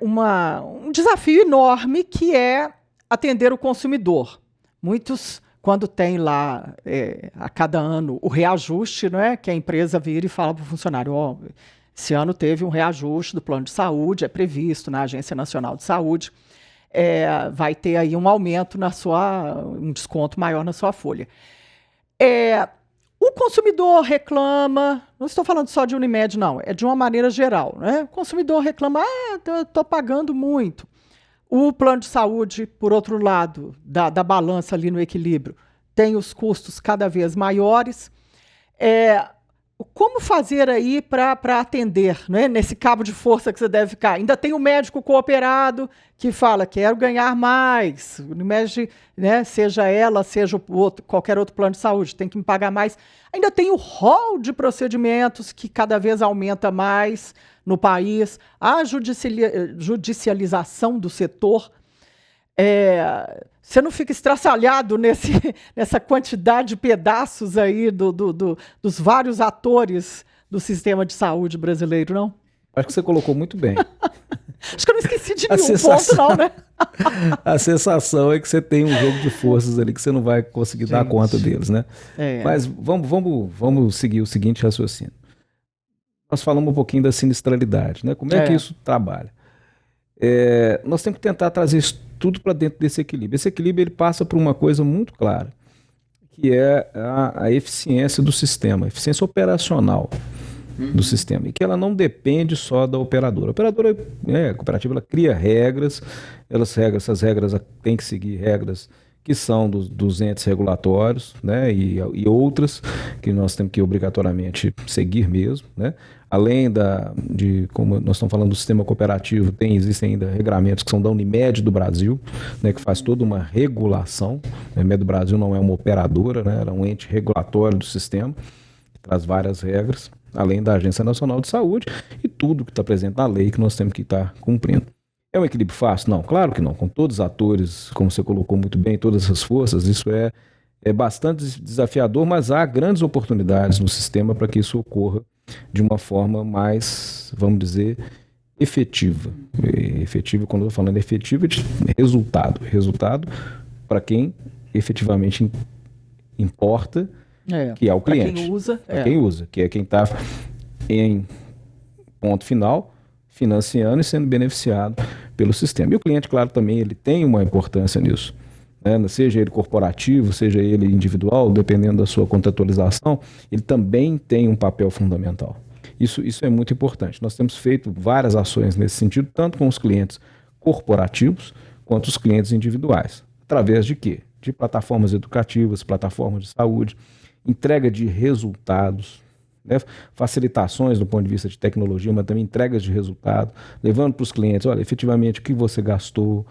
um desafio enorme que é atender o consumidor. Muitos, quando tem lá a cada ano o reajuste, não é? Que a empresa vira e fala para o funcionário, esse ano teve um reajuste do plano de saúde, é previsto na Agência Nacional de Saúde. Vai ter aí um aumento um desconto maior na sua folha. O consumidor reclama, não estou falando só de Unimed, não, é de uma maneira geral, né? O consumidor reclama, estou pagando muito. O plano de saúde, por outro lado, da balança ali no equilíbrio, tem os custos cada vez maiores. Como fazer aí para atender, né? Nesse cabo de força que você deve ficar? Ainda tem o médico cooperado que fala, quero ganhar mais. O Unimed, né, seja ela, seja qualquer outro plano de saúde, tem que me pagar mais. Ainda tem o rol de procedimentos que cada vez aumenta mais no país. A judicialização do setor. Você não fica estraçalhado nessa quantidade de pedaços aí dos vários atores do sistema de saúde brasileiro, não? Acho que você colocou muito bem. Acho que eu não esqueci de nenhum ponto, não, né? A sensação é que você tem um jogo de forças ali que você não vai conseguir dar conta deles, né? Mas vamos seguir o seguinte raciocínio. Nós falamos um pouquinho da sinistralidade, né? Como é que isso trabalha? Nós temos que tentar trazer isso tudo para dentro desse equilíbrio. Esse equilíbrio ele passa por uma coisa muito clara, que é a eficiência do sistema, a eficiência operacional do sistema, e que ela não depende só da operadora. A operadora, a cooperativa, ela cria regras, essas regras têm que seguir regras que são dos entes regulatórios, né, e outras que nós temos que obrigatoriamente seguir mesmo, né? Além como nós estamos falando do sistema cooperativo, existem ainda regramentos que são da Unimed do Brasil, né, que faz toda uma regulação. A Unimed do Brasil não é uma operadora, né, ela é um ente regulatório do sistema, que traz várias regras, além da Agência Nacional de Saúde e tudo que está presente na lei que nós temos que estar cumprindo. É um equilíbrio fácil? Não, claro que não. Com todos os atores, como você colocou muito bem, todas essas forças, isso é bastante desafiador, mas há grandes oportunidades no sistema para que isso ocorra de uma forma mais, vamos dizer, efetiva. Efetiva, quando eu estou falando efetiva, é de resultado. Resultado para quem efetivamente importa, que é o cliente. Para quem usa. Para quem usa, que é quem está em ponto final, financiando e sendo beneficiado pelo sistema. E o cliente, claro, também ele tem uma importância nisso, né? Seja ele corporativo, seja ele individual, dependendo da sua contratualização, ele também tem um papel fundamental. Isso é muito importante. Nós temos feito várias ações nesse sentido, tanto com os clientes corporativos quanto os clientes individuais. Através de quê? De plataformas educativas, plataformas de saúde, entrega de resultados, né? Facilitações do ponto de vista de tecnologia, mas também entregas de resultado, levando para os clientes, olha, efetivamente o que você gastou,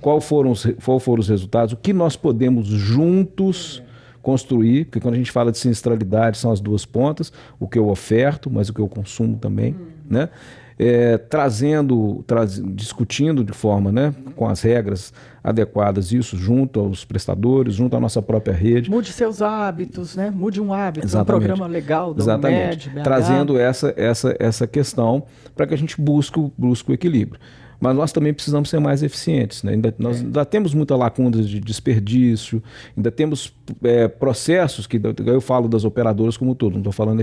qual foram os resultados, o que nós podemos juntos construir, porque quando a gente fala de sinistralidade são as duas pontas, o que eu oferto, mas o que eu consumo também, né? Discutindo de forma, né, com as regras adequadas isso junto aos prestadores, junto à nossa própria rede. Mude seus hábitos, né? Mude um hábito. Exatamente. Um programa legal da Exatamente. Unimed, BH. Trazendo essa questão para que a gente busque o equilíbrio. Mas nós também precisamos ser mais eficientes, né? Nós ainda temos muita lacuna de desperdício, ainda temos processos que eu falo das operadoras como um todo, não estou falando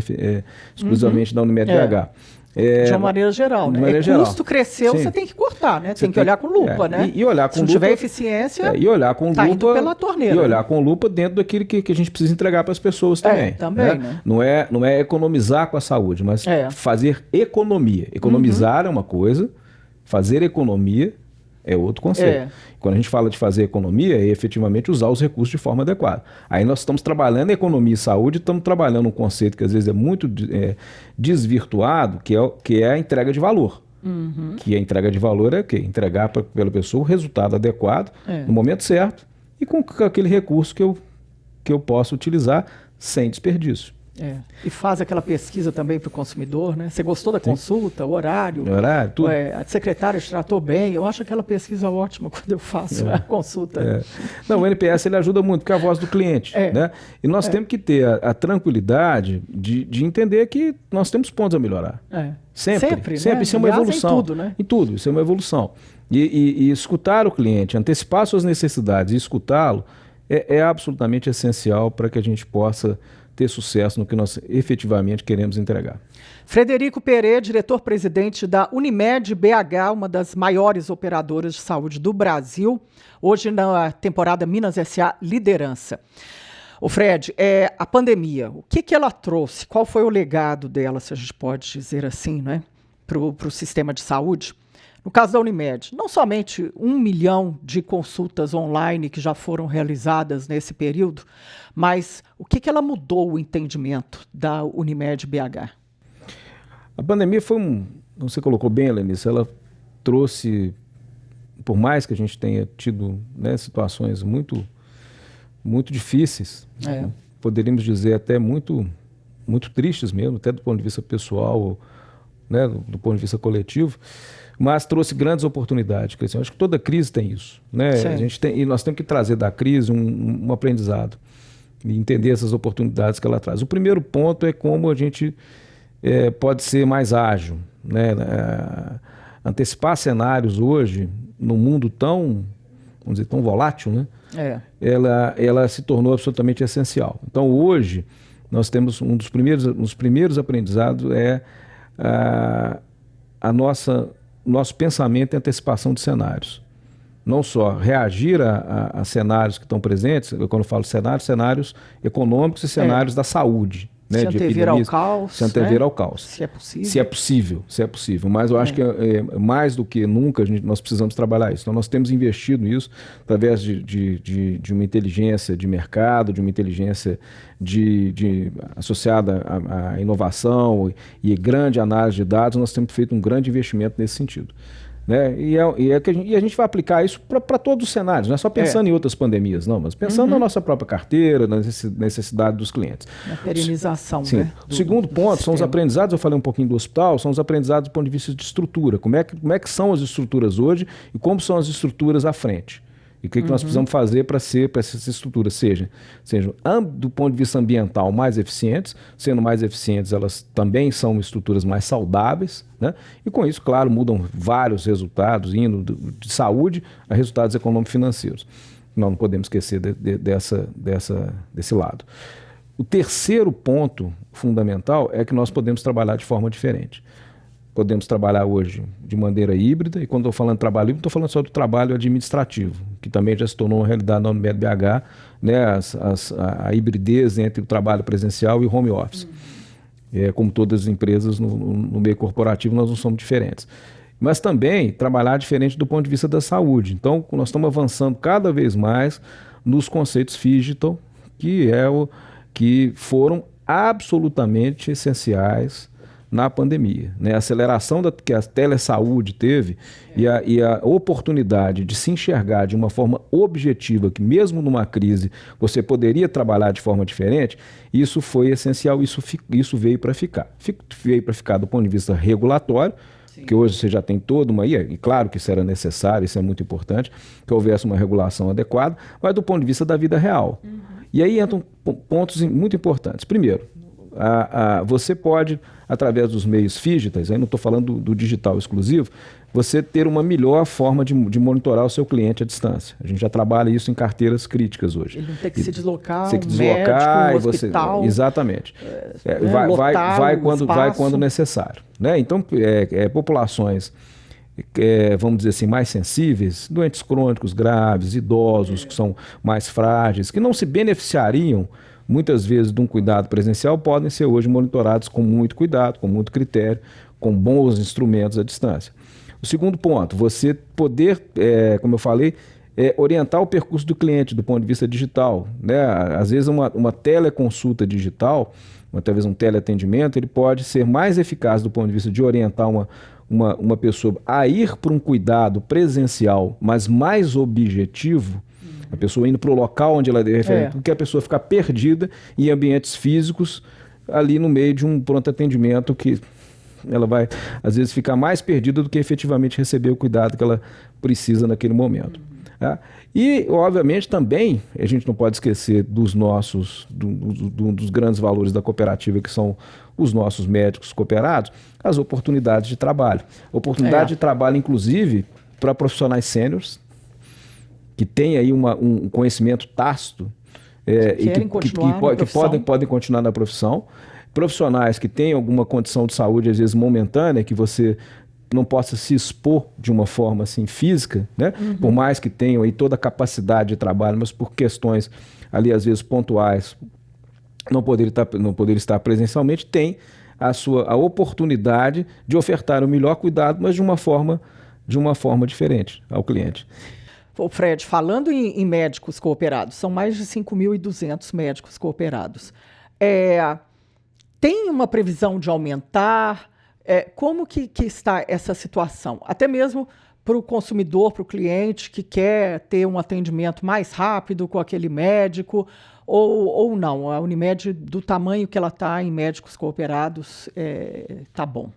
exclusivamente da Unimed BH. De uma maneira geral, né? Custo cresceu, você tem que cortar, né? Tem que olhar com lupa, né? E olhar com Se não lupa, tiver eficiência, e olhar com tá lupa, indo pela torneira. E olhar com lupa dentro daquilo que a gente precisa entregar para as pessoas também. Também, né? Não é economizar com a saúde, mas fazer economia. Economizar é uma coisa, fazer economia é outro conceito. Quando a gente fala de fazer economia, é efetivamente usar os recursos de forma adequada. Aí nós estamos trabalhando em economia e saúde, estamos trabalhando um conceito que às vezes é muito desvirtuado, que é a entrega de valor. Que a entrega de valor é o quê? Entregar pela pessoa o resultado adequado, no momento certo e com aquele recurso que eu posso utilizar sem desperdício. E faz aquela pesquisa também para o consumidor, né? Você gostou da consulta, o horário? Tudo. A secretária te tratou bem. Eu acho aquela pesquisa ótima quando eu faço a consulta. Não, o NPS ele ajuda muito, porque é a voz do cliente. Né? E nós temos que ter a tranquilidade de entender que nós temos pontos a melhorar. Sempre. Né? Isso é uma evolução. Em tudo, né? Em tudo, isso é uma evolução. E escutar o cliente, antecipar suas necessidades e escutá-lo é absolutamente essencial para que a gente possa ter sucesso no que nós efetivamente queremos entregar. Frederico Perê, diretor-presidente da Unimed BH, uma das maiores operadoras de saúde do Brasil, hoje na temporada Minas S.A. Liderança. O Fred, a pandemia, o que ela trouxe? Qual foi o legado dela, se a gente pode dizer assim, né, para o sistema de saúde? No caso da Unimed, não somente 1 milhão de consultas online que já foram realizadas nesse período, mas o que ela mudou o entendimento da Unimed BH? A pandemia foi você colocou bem, Lenice, ela trouxe, por mais que a gente tenha tido, né, situações muito, muito difíceis, poderíamos dizer até muito, muito tristes mesmo, até do ponto de vista pessoal, né, do ponto de vista coletivo, mas trouxe grandes oportunidades. Assim, eu acho que toda crise tem isso, né? E nós temos que trazer da crise um aprendizado e entender essas oportunidades que ela traz. O primeiro ponto é como a gente pode ser mais ágil, né? Antecipar cenários hoje, num mundo tão, vamos dizer, tão volátil, né? Ela se tornou absolutamente essencial. Então, hoje, nós temos um dos primeiros aprendizados nosso pensamento em antecipação de cenários. Não só reagir a cenários que estão presentes, quando eu falo cenários econômicos e cenários da saúde. Né, se antever ao caos. Se antever ao caos. Se é possível. Se é possível. Mas eu acho que mais do que nunca nós precisamos trabalhar isso. Então nós temos investido nisso através de uma inteligência de mercado, de uma inteligência associada à inovação e grande análise de dados. Nós temos feito um grande investimento nesse sentido. Né? E a gente vai aplicar isso para todos os cenários, não é só pensando em outras pandemias, não, mas pensando na nossa própria carteira, na necessidade dos clientes. Na perenização. Sim. Né, o segundo ponto são os aprendizados, eu falei um pouquinho do hospital, são os aprendizados do ponto de vista de estrutura. Como é que são as estruturas hoje e como são as estruturas à frente. E o que nós precisamos fazer para essas estruturas sejam, do ponto de vista ambiental, mais eficientes. Sendo mais eficientes, elas também são estruturas mais saudáveis, né? E com isso, claro, mudam vários resultados, indo de saúde a resultados econômico-financeiros. Nós não podemos esquecer desse lado. O terceiro ponto fundamental é que nós podemos trabalhar de forma diferente. Podemos trabalhar hoje de maneira híbrida, e quando estou falando de trabalho híbrido, estou falando só do trabalho administrativo, que também já se tornou uma realidade na Unimed BH, né, a hibridez entre o trabalho presencial e o home office. Como todas as empresas no meio corporativo, nós não somos diferentes. Mas também trabalhar diferente do ponto de vista da saúde. Então, nós estamos avançando cada vez mais nos conceitos Phygital, que foram absolutamente essenciais na pandemia, né? A aceleração que a telesaúde teve e a oportunidade de se enxergar de uma forma objetiva, que mesmo numa crise você poderia trabalhar de forma diferente, isso foi essencial, isso veio para ficar. Veio para ficar do ponto de vista regulatório, que hoje você já tem toda uma... E claro que isso era necessário, isso é muito importante, que houvesse uma regulação adequada, mas do ponto de vista da vida real. E aí entram pontos muito importantes. Primeiro, você pode, através dos meios digitais, aí não estou falando do digital exclusivo, você ter uma melhor forma de monitorar o seu cliente à distância. A gente já trabalha isso em carteiras críticas hoje. Ele não tem que se deslocar, médico, hospital. Exatamente. Vai quando necessário. Né? Então, populações, vamos dizer assim, mais sensíveis, doentes crônicos graves, idosos que são mais frágeis, que não se beneficiariam muitas vezes de um cuidado presencial, podem ser hoje monitorados com muito cuidado, com muito critério, com bons instrumentos à distância. O segundo ponto, você poder, como eu falei, orientar o percurso do cliente do ponto de vista digital. Né? Às vezes uma teleconsulta digital talvez um teleatendimento, ele pode ser mais eficaz do ponto de vista de orientar uma pessoa a ir para um cuidado presencial, mas mais objetivo, a pessoa indo para o local onde ela deve, do que a pessoa ficar perdida em ambientes físicos ali no meio de um pronto atendimento que ela vai, às vezes, ficar mais perdida do que efetivamente receber o cuidado que ela precisa naquele momento. Tá? E, obviamente, também, a gente não pode esquecer dos nossos, dos grandes valores da cooperativa, que são os nossos médicos cooperados, as oportunidades de trabalho. Oportunidade de trabalho, inclusive, para profissionais sêniores, que têm aí um conhecimento tácito e que podem continuar na profissão. Profissionais que têm alguma condição de saúde, às vezes momentânea, que você não possa se expor de uma forma assim física, né? Por mais que tenham aí toda a capacidade de trabalho, mas por questões ali às vezes pontuais, não poder estar presencialmente, tem a oportunidade de ofertar o melhor cuidado, mas de uma forma diferente ao cliente. Ô Fred, falando em médicos cooperados, são mais de 5.200 médicos cooperados. Tem uma previsão de aumentar? Como que está essa situação? Até mesmo para o consumidor, para o cliente que quer ter um atendimento mais rápido com aquele médico, ou não? A Unimed, do tamanho que ela está em médicos cooperados, tá bom.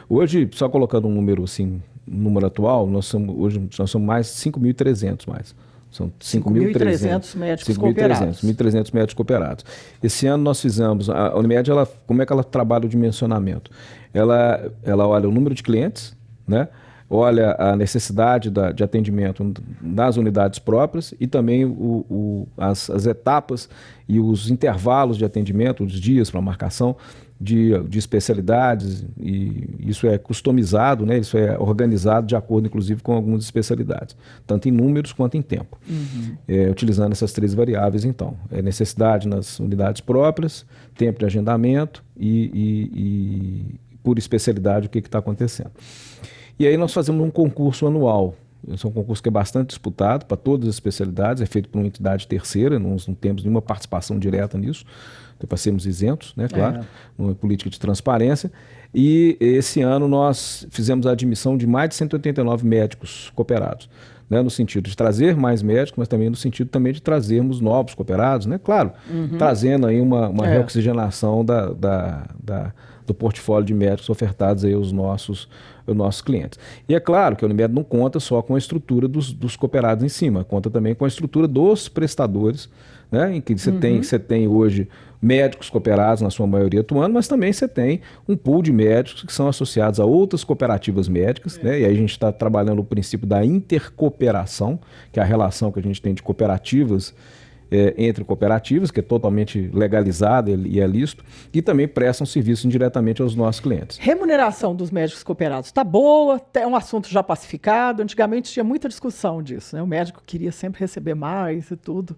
Hoje, só colocando um número assim, número atual, hoje nós somos mais 5.300 mais. São 5.300 médicos cooperados. 1.300 médicos cooperados. Esse ano nós fizemos, a Unimed, como é que ela trabalha o dimensionamento? Ela olha o número de clientes, né? Olha a necessidade de atendimento nas unidades próprias e também as etapas e os intervalos de atendimento, os dias para marcação de especialidades, e isso é customizado, né? Isso é organizado de acordo, inclusive, com algumas especialidades, tanto em números quanto em tempo, utilizando essas 3 variáveis, então. Necessidade nas unidades próprias, tempo de agendamento e por especialidade, o que está acontecendo. E aí nós fazemos um concurso anual. Esse é um concurso que é bastante disputado para todas as especialidades, é feito por uma entidade terceira, não temos nenhuma participação direta nisso, então para sermos isentos, né, claro, uma política de transparência. E esse ano nós fizemos a admissão de mais de 189 médicos cooperados, né, no sentido de trazer mais médicos, mas também no sentido também de trazermos novos cooperados, né, claro, trazendo aí uma reoxigenação do portfólio de médicos ofertados aí aos nossos clientes. E é claro que a Unimed não conta só com a estrutura dos cooperados em cima, conta também com a estrutura dos prestadores, né, em que você tem hoje médicos cooperados, na sua maioria atuando, mas também você tem um pool de médicos que são associados a outras cooperativas médicas, né, e aí a gente está trabalhando o princípio da intercooperação, que é a relação que a gente tem de cooperativas entre cooperativas, que é totalmente legalizada e é lícito, e também prestam serviço indiretamente aos nossos clientes. Remuneração dos médicos cooperados está boa, é um assunto já pacificado, antigamente tinha muita discussão disso, né? O médico queria sempre receber mais e tudo.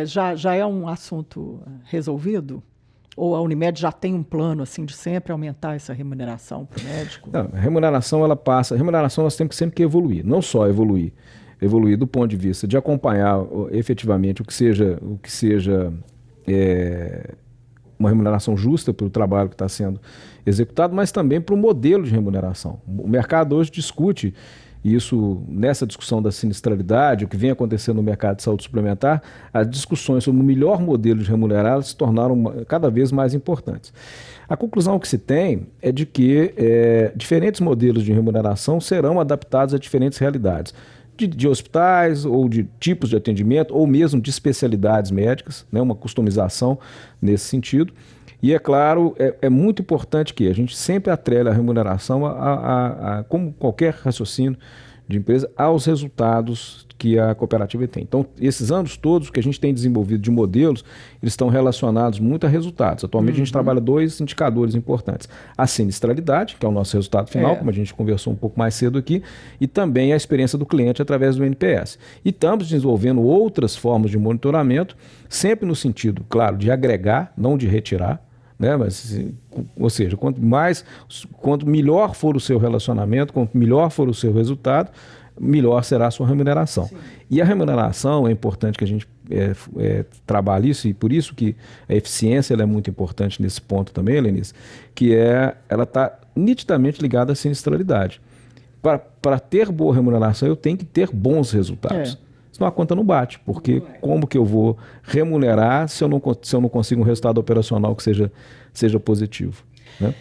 Já é um assunto resolvido? Ou a Unimed já tem um plano assim de sempre aumentar essa remuneração para o médico? Não, a remuneração nós temos sempre que evoluir, não só evoluir do ponto de vista de acompanhar efetivamente o que seja uma remuneração justa pelo trabalho que está sendo executado, mas também para o modelo de remuneração. O mercado hoje discute isso, nessa discussão da sinistralidade, o que vem acontecendo no mercado de saúde suplementar, as discussões sobre o melhor modelo de remunerar se tornaram cada vez mais importantes. A conclusão que se tem é de que diferentes modelos de remuneração serão adaptados a diferentes realidades. De hospitais, ou de tipos de atendimento, ou mesmo de especialidades médicas, né, uma customização nesse sentido. E, é claro, é muito importante que a gente sempre atrele a remuneração, como qualquer raciocínio de empresa, aos resultados que a cooperativa tem. Então, esses anos todos que a gente tem desenvolvido de modelos, eles estão relacionados muito a resultados. Atualmente a gente trabalha 2 indicadores importantes. A sinistralidade, que é o nosso resultado final, como a gente conversou um pouco mais cedo aqui, e também a experiência do cliente através do NPS. E estamos desenvolvendo outras formas de monitoramento, sempre no sentido, claro, de agregar, não de retirar, né? Ou seja, quanto melhor for o seu relacionamento, quanto melhor for o seu resultado, melhor será a sua remuneração. Sim. E a remuneração, é importante que a gente trabalhista, e por isso que a eficiência ela é muito importante nesse ponto também, Lenice, que ela está nitidamente ligada à sinistralidade. Para ter boa remuneração, eu tenho que ter bons resultados. Senão a conta não bate, porque como que eu vou remunerar se eu não consigo um resultado operacional que seja positivo, né?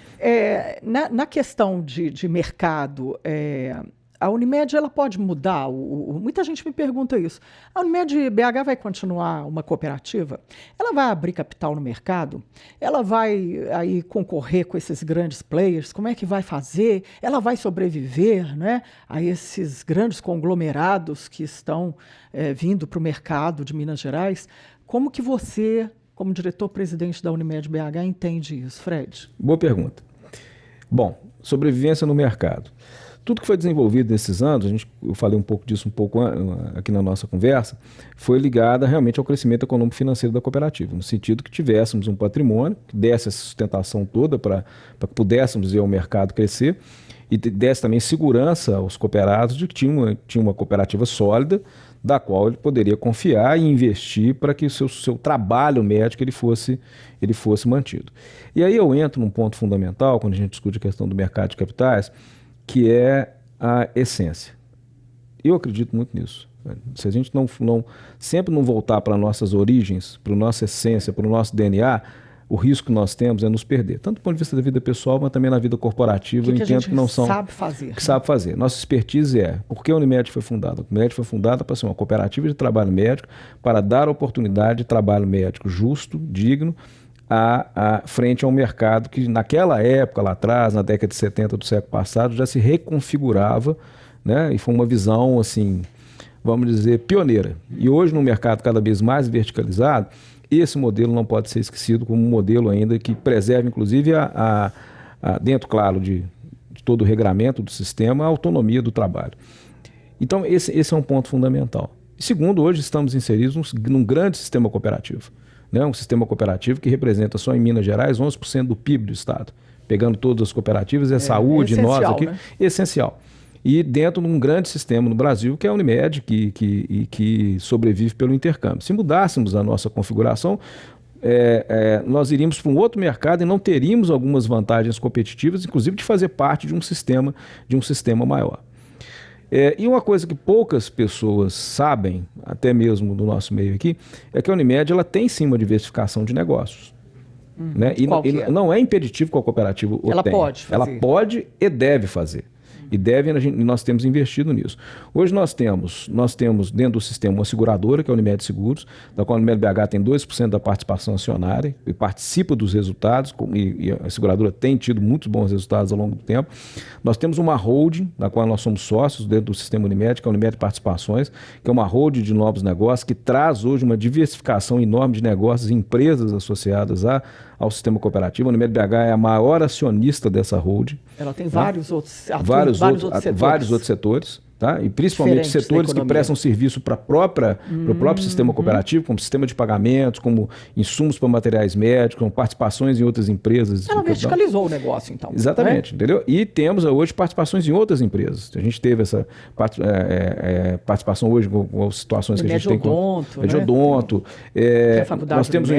Na questão de mercado, a Unimed ela pode mudar? Muita gente me pergunta isso. A Unimed BH vai continuar uma cooperativa? Ela vai abrir capital no mercado? Ela vai aí concorrer com esses grandes players? Como é que vai fazer? Ela vai sobreviver, né, a esses grandes conglomerados que estão vindo para o mercado de Minas Gerais? Como que você, como diretor-presidente da Unimed BH, entende isso, Fred? Boa pergunta. Bom, sobrevivência no mercado. Tudo que foi desenvolvido nesses anos, eu falei um pouco disso aqui na nossa conversa, foi ligado realmente ao crescimento econômico-financeiro da cooperativa, no sentido que tivéssemos um patrimônio, que desse essa sustentação toda para que pudéssemos ver o mercado crescer e desse também segurança aos cooperados de que tinha uma cooperativa sólida, da qual ele poderia confiar e investir para que o seu trabalho médico ele fosse mantido. E aí eu entro num ponto fundamental, quando a gente discute a questão do mercado de capitais, que é a essência. Eu acredito muito nisso. Se a gente sempre não voltar para nossas origens, para a nossa essência, para o nosso DNA, o risco que nós temos é nos perder. Tanto do ponto de vista da vida pessoal, mas também na vida corporativa. Eu entendo que não são... sabe fazer. Que sabe fazer. Nossa expertise por que a Unimed foi fundada? A Unimed foi fundada para ser uma cooperativa de trabalho médico, para dar oportunidade de trabalho médico justo, digno, frente a um mercado que naquela época, lá atrás, na década de 70 do século passado, já se reconfigurava, né? E foi uma visão, assim, vamos dizer, pioneira. E hoje, num mercado cada vez mais verticalizado, esse modelo não pode ser esquecido como um modelo ainda que preserve, inclusive, dentro, claro, de todo o regramento do sistema, a autonomia do trabalho. Então, esse é um ponto fundamental. E segundo, hoje estamos inseridos num grande sistema cooperativo. Um sistema cooperativo que representa só em Minas Gerais 11% do PIB do Estado. Pegando todas as cooperativas, saúde, nós aqui, né? Essencial. E dentro de um grande sistema no Brasil, que é a Unimed, que sobrevive pelo intercâmbio. Se mudássemos a nossa configuração, nós iríamos para um outro mercado e não teríamos algumas vantagens competitivas, inclusive de fazer parte de um sistema maior. E uma coisa que poucas pessoas sabem, até mesmo do nosso meio aqui, é que a Unimed ela tem sim uma diversificação de negócios. Né? E não é impeditivo que a cooperativa o tenha. Pode fazer. Ela pode e deve fazer. E nós temos investido nisso. Hoje nós temos dentro do sistema uma seguradora, que é a Unimed Seguros, da qual a Unimed BH tem 2% da participação acionária e participa dos resultados, e a seguradora tem tido muitos bons resultados ao longo do tempo. Nós temos uma holding, da qual nós somos sócios dentro do sistema Unimed, que é a Unimed Participações, que é uma holding de novos negócios, que traz hoje uma diversificação enorme de negócios e empresas associadas ao sistema cooperativo. A Unimed BH é a maior acionista dessa holding. Ela tem vários outros setores, tá? E principalmente setores que prestam serviço para o próprio sistema cooperativo, como sistema de pagamentos, como insumos para materiais médicos, como participações em outras empresas. Ela verticalizou o negócio, então. Exatamente, né? Entendeu? E temos hoje participações em outras empresas. A gente teve essa participação hoje com situações que a gente tem com Mediodonto. Nós temos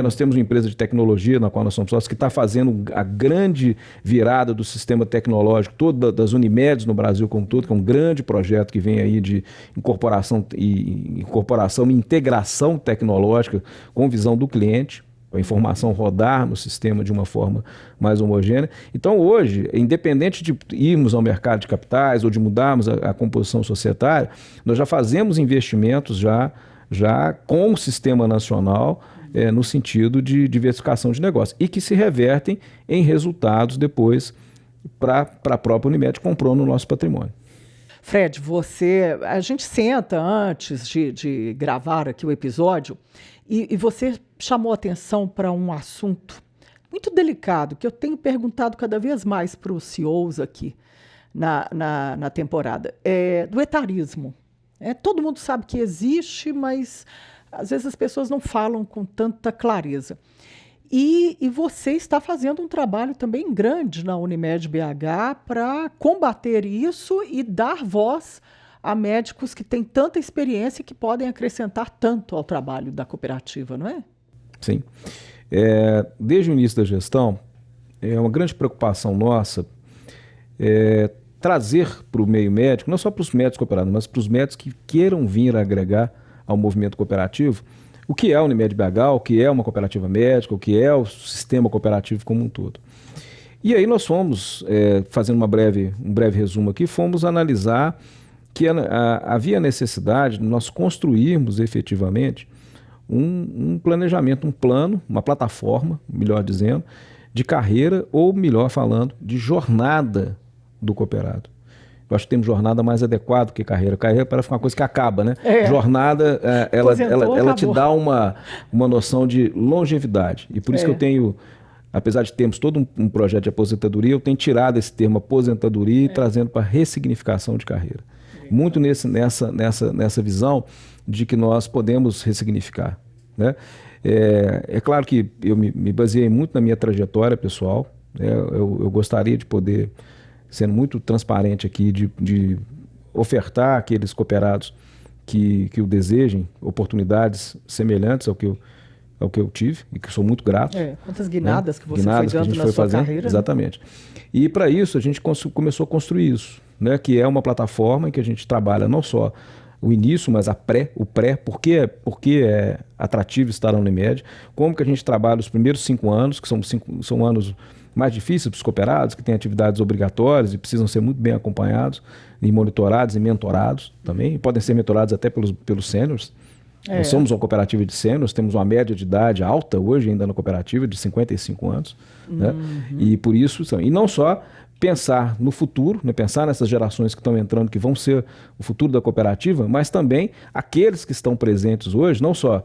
nós temos uma empresa de tecnologia na qual nós somos sócios que está fazendo a grande virada do sistema tecnológico todo das Unimeds no Brasil como todo, que é um grande projeto que vem aí de incorporação e integração tecnológica com visão do cliente, a informação rodar no sistema de uma forma mais homogênea. Então hoje, independente de irmos ao mercado de capitais ou de mudarmos a composição societária, nós já fazemos investimentos já com o sistema nacional no sentido de diversificação de negócios e que se revertem em resultados depois para a própria Unimed que comprou no nosso patrimônio. Fred, a gente senta antes de gravar aqui o episódio e você chamou atenção para um assunto muito delicado que eu tenho perguntado cada vez mais para os CEOs aqui na temporada, do etarismo. Todo mundo sabe que existe, mas às vezes as pessoas não falam com tanta clareza. E você está fazendo um trabalho também grande na Unimed BH para combater isso e dar voz a médicos que têm tanta experiência e que podem acrescentar tanto ao trabalho da cooperativa, não é? Sim. Desde o início da gestão, é uma grande preocupação nossa trazer para o meio médico, não só para os médicos cooperados, mas para os médicos que queiram vir agregar ao movimento cooperativo, o que é a Unimed BH, o que é uma cooperativa médica, o que é o sistema cooperativo como um todo. E aí nós fomos, fazendo um breve resumo aqui, fomos analisar que havia necessidade de nós construirmos efetivamente um planejamento, um plano, uma plataforma, melhor dizendo, de carreira ou, melhor falando, de jornada do cooperado. Eu acho que temos jornada mais adequada que carreira. Carreira parece uma coisa que acaba, né? Jornada, ela te dá uma noção de longevidade. E por isso que eu tenho, apesar de termos todo um projeto de aposentadoria, eu tenho tirado esse termo aposentadoria e trazendo para ressignificação de carreira. Muito nessa visão de que nós podemos ressignificar, né? É claro que eu me baseei muito na minha trajetória pessoal, né? Eu gostaria de poder, sendo muito transparente aqui, de ofertar àqueles cooperados que o desejem oportunidades semelhantes ao que eu tive e que sou muito grato. Quantas guinadas, né? Que você foi dando na sua carreira. Exatamente. Né? E para isso a gente começou a construir isso, né? Que é uma plataforma em que a gente trabalha não só o início, mas o pré, por que é atrativo estar na Unimed, como que a gente trabalha os primeiros 5 anos, que são anos mais difíceis para os cooperados, que têm atividades obrigatórias e precisam ser muito bem acompanhados, e monitorados e mentorados também, e podem ser mentorados até pelos sêniors. Nós somos uma cooperativa de sêniors, temos uma média de idade alta hoje ainda na cooperativa, de 55 anos. Né? E por isso, e não só pensar no futuro, né? Pensar nessas gerações que estão entrando, que vão ser o futuro da cooperativa, mas também aqueles que estão presentes hoje, não só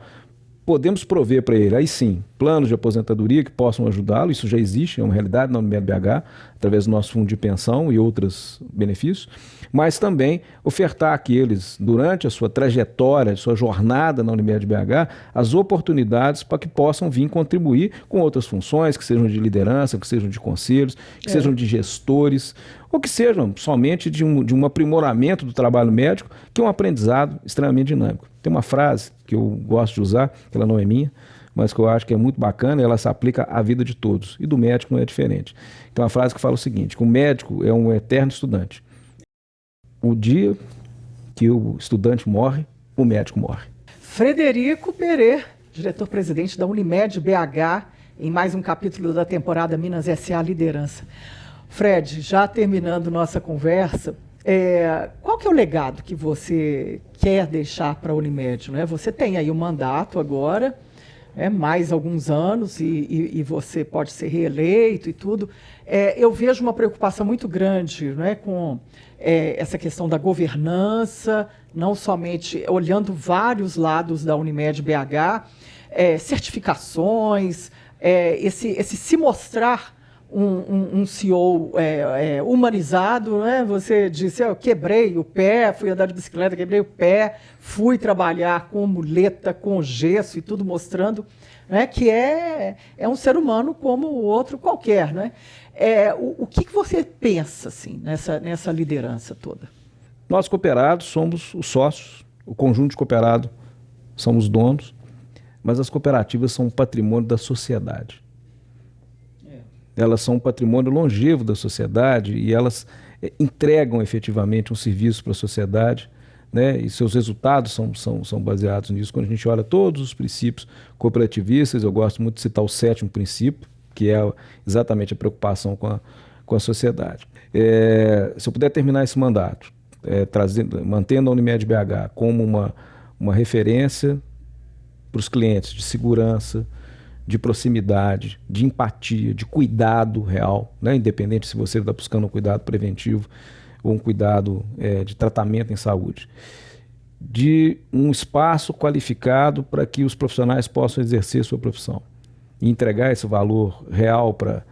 podemos prover para ele, aí sim, planos de aposentadoria que possam ajudá-lo, isso já existe, é uma realidade na Unimed BH, através do nosso fundo de pensão e outros benefícios, mas também ofertar àqueles, durante a sua trajetória, sua jornada na Unimed BH, as oportunidades para que possam vir contribuir com outras funções, que sejam de liderança, que sejam de conselhos, que sejam de gestores, ou que sejam somente de um aprimoramento do trabalho médico, que é um aprendizado extremamente dinâmico. Tem uma frase que eu gosto de usar, que ela não é minha, mas que eu acho que é muito bacana, e ela se aplica à vida de todos. E do médico não é diferente. Tem uma frase que fala o seguinte, que o médico é um eterno estudante. O dia que o estudante morre, o médico morre. Frederico Perê, diretor-presidente da Unimed BH, em mais um capítulo da temporada Minas S.A. Liderança. Fred, já terminando nossa conversa, qual que é o legado que você quer deixar para a Unimed? Né? Você tem aí o mandato agora, mais alguns anos, e você pode ser reeleito e tudo. Eu vejo uma preocupação muito grande, né, com essa questão da governança, não somente olhando vários lados da Unimed BH, certificações, esse se mostrar um CEO humanizado, né? Você disse, eu quebrei o pé, fui andar de bicicleta, quebrei o pé, fui trabalhar com muleta, com gesso e tudo, mostrando, né, que é um ser humano como o outro qualquer. Né? O que você pensa assim, nessa liderança toda? Nós cooperados somos os sócios, o conjunto de cooperado somos donos, mas as cooperativas são um patrimônio da sociedade. Elas são um patrimônio longevo da sociedade e elas entregam efetivamente um serviço para a sociedade, né? E seus resultados são baseados nisso. Quando a gente olha todos os princípios cooperativistas, eu gosto muito de citar o 7º princípio, que é exatamente a preocupação com a sociedade. Se eu puder terminar esse mandato, mantendo a Unimed BH como uma referência para os clientes de segurança, de proximidade, de empatia, de cuidado real, né? Independente se você está buscando um cuidado preventivo ou um cuidado de tratamento em saúde. De um espaço qualificado para que os profissionais possam exercer sua profissão e entregar esse valor real para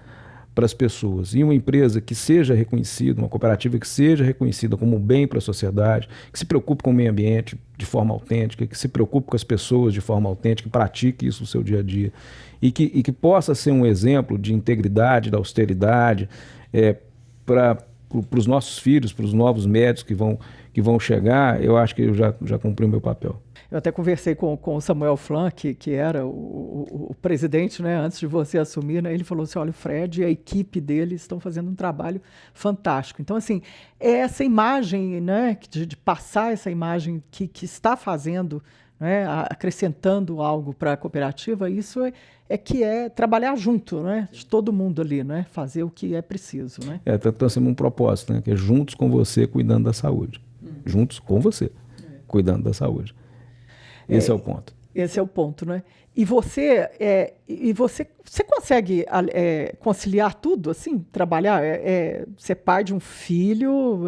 as pessoas. E uma empresa que seja reconhecida, uma cooperativa que seja reconhecida como um bem para a sociedade, que se preocupe com o meio ambiente de forma autêntica, que se preocupe com as pessoas de forma autêntica, que pratique isso no seu dia a dia e que possa ser um exemplo de integridade, da austeridade, para para os nossos filhos, para os novos médicos que vão chegar, eu acho que eu já cumpri o meu papel. Eu até conversei com o Samuel Flan, que era o presidente, né, antes de você assumir, né, ele falou assim, olha, o Fred e a equipe dele estão fazendo um trabalho fantástico. Então, assim, essa imagem, né, de passar essa imagem que está fazendo, né, acrescentando algo para a cooperativa, isso é trabalhar junto, né, de todo mundo ali, né, fazer o que é preciso. Né? Nós temos um propósito, né, que é juntos com você, cuidando da saúde. Juntos com você, cuidando da saúde. Esse é o ponto. Esse é o ponto, né? E você consegue conciliar tudo, assim? Trabalhar, ser pai de um filho,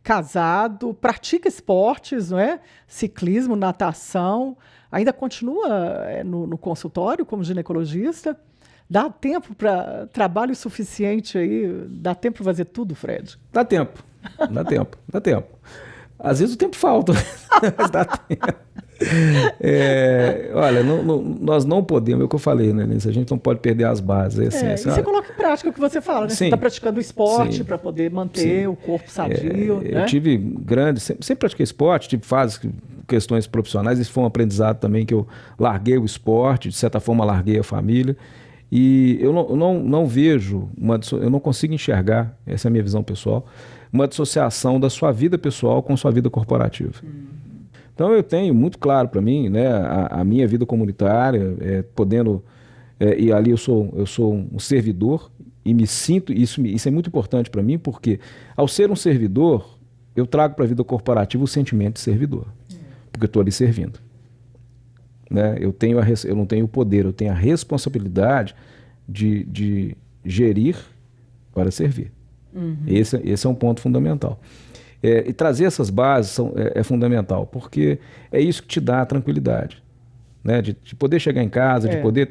casado, pratica esportes, não é? Ciclismo, natação, ainda continua no consultório como ginecologista? Dá tempo para trabalho suficiente aí? Dá tempo para fazer tudo, Fred? Dá tempo. Às vezes o tempo falta, mas dá tempo. Olha, nós não podemos, é o que eu falei, né, Nisso? A gente não pode perder as bases. E você coloca em prática o que você fala, né? Sim, você está praticando esporte para poder manter o corpo sadio. Né? Eu tive sempre pratiquei esporte, tive fases, questões profissionais, isso foi um aprendizado também que eu larguei o esporte, de certa forma larguei a família. E eu não vejo, eu não consigo enxergar, essa é a minha visão pessoal, uma dissociação da sua vida pessoal com sua vida corporativa. Então eu tenho muito claro para mim, né, a minha vida comunitária, e ali eu sou um servidor e me sinto, isso é muito importante para mim, porque ao ser um servidor, eu trago para a vida corporativa o sentimento de servidor, porque eu estou ali servindo. Né? Eu não tenho o poder, eu tenho a responsabilidade de gerir para servir. Esse é um ponto fundamental. E trazer essas bases é fundamental, porque é isso que te dá a tranquilidade, né? De poder chegar em casa, de poder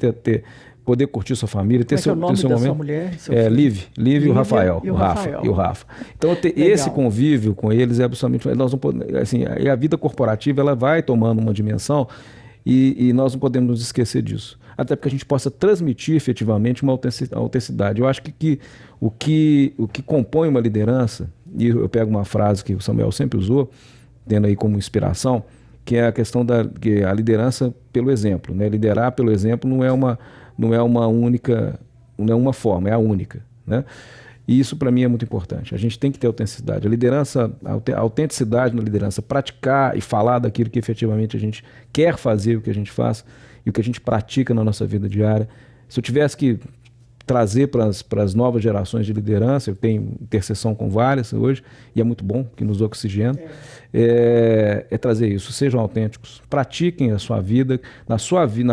poder curtir sua família, ter seu momento. Sua mulher, Liv e o Rafael, o Rafa. Então ter esse convívio com eles é absolutamente, nós não podemos, assim, a vida corporativa ela vai tomando uma dimensão e nós não podemos nos esquecer disso. Até porque a gente possa transmitir efetivamente uma autenticidade. Eu acho que o que compõe uma liderança, e eu pego uma frase que o Samuel sempre usou, tendo aí como inspiração, que é a questão que a liderança pelo exemplo. Né? Liderar pelo exemplo não é uma única, não é uma forma, é a única. Né? E isso para mim é muito importante. A gente tem que ter autenticidade. A autenticidade na liderança, praticar e falar daquilo que efetivamente a gente quer fazer, o que a gente faz e o que a gente pratica na nossa vida diária. Se eu tivesse que trazer para as novas gerações de liderança, eu tenho interseção com várias hoje, e é muito bom, que nos oxigena, é trazer isso. Sejam autênticos, pratiquem a sua vida, nas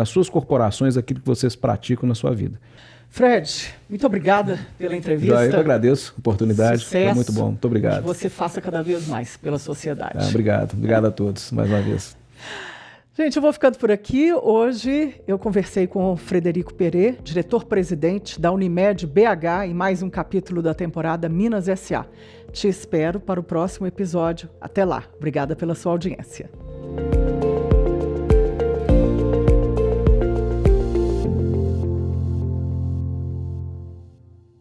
suas corporações, aquilo que vocês praticam na sua vida. Fred, muito obrigada pela entrevista. Eu que agradeço a oportunidade. Sucesso. Foi muito bom. Muito obrigado. Que você faça cada vez mais pela sociedade. Obrigado. Obrigado a todos, mais uma vez. Gente, eu vou ficando por aqui. Hoje eu conversei com o Frederico Perê, diretor-presidente da Unimed BH, em mais um capítulo da temporada Minas S.A. Te espero para o próximo episódio. Até lá. Obrigada pela sua audiência.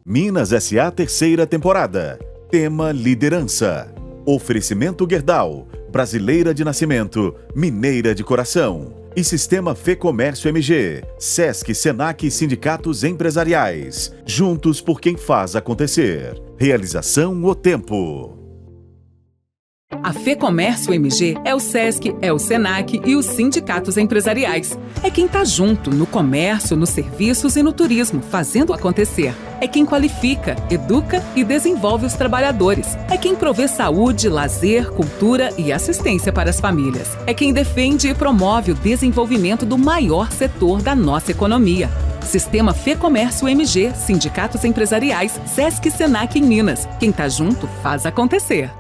Minas S.A. terceira temporada. Tema Liderança. Oferecimento Gerdau. Brasileira de nascimento, mineira de coração. E Sistema Fê Comércio MG. Sesc, Senac e sindicatos empresariais. Juntos por quem faz acontecer. Realização O Tempo. A Fê Comércio MG é o Sesc, é o Senac e os sindicatos empresariais. É quem está junto no comércio, nos serviços e no turismo, fazendo acontecer. É quem qualifica, educa e desenvolve os trabalhadores. É quem provê saúde, lazer, cultura e assistência para as famílias. É quem defende e promove o desenvolvimento do maior setor da nossa economia. Sistema Fê Comércio MG, sindicatos empresariais, Sesc e Senac em Minas. Quem está junto faz acontecer.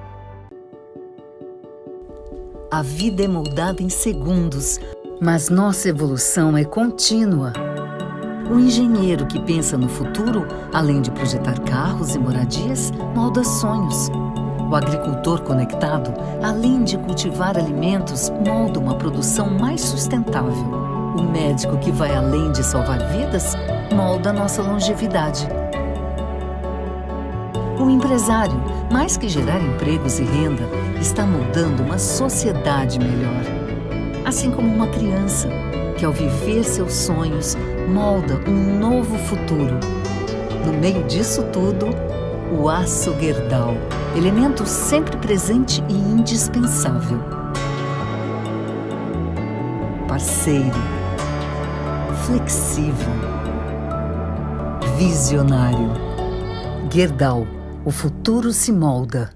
A vida é moldada em segundos, mas nossa evolução é contínua. O engenheiro que pensa no futuro, além de projetar carros e moradias, molda sonhos. O agricultor conectado, além de cultivar alimentos, molda uma produção mais sustentável. O médico que vai além de salvar vidas, molda nossa longevidade. O empresário, mais que gerar empregos e renda, está moldando uma sociedade melhor. Assim como uma criança, que ao viver seus sonhos, molda um novo futuro. No meio disso tudo, o aço Gerdau, elemento sempre presente e indispensável. Parceiro, flexível, visionário. Gerdau, o futuro se molda.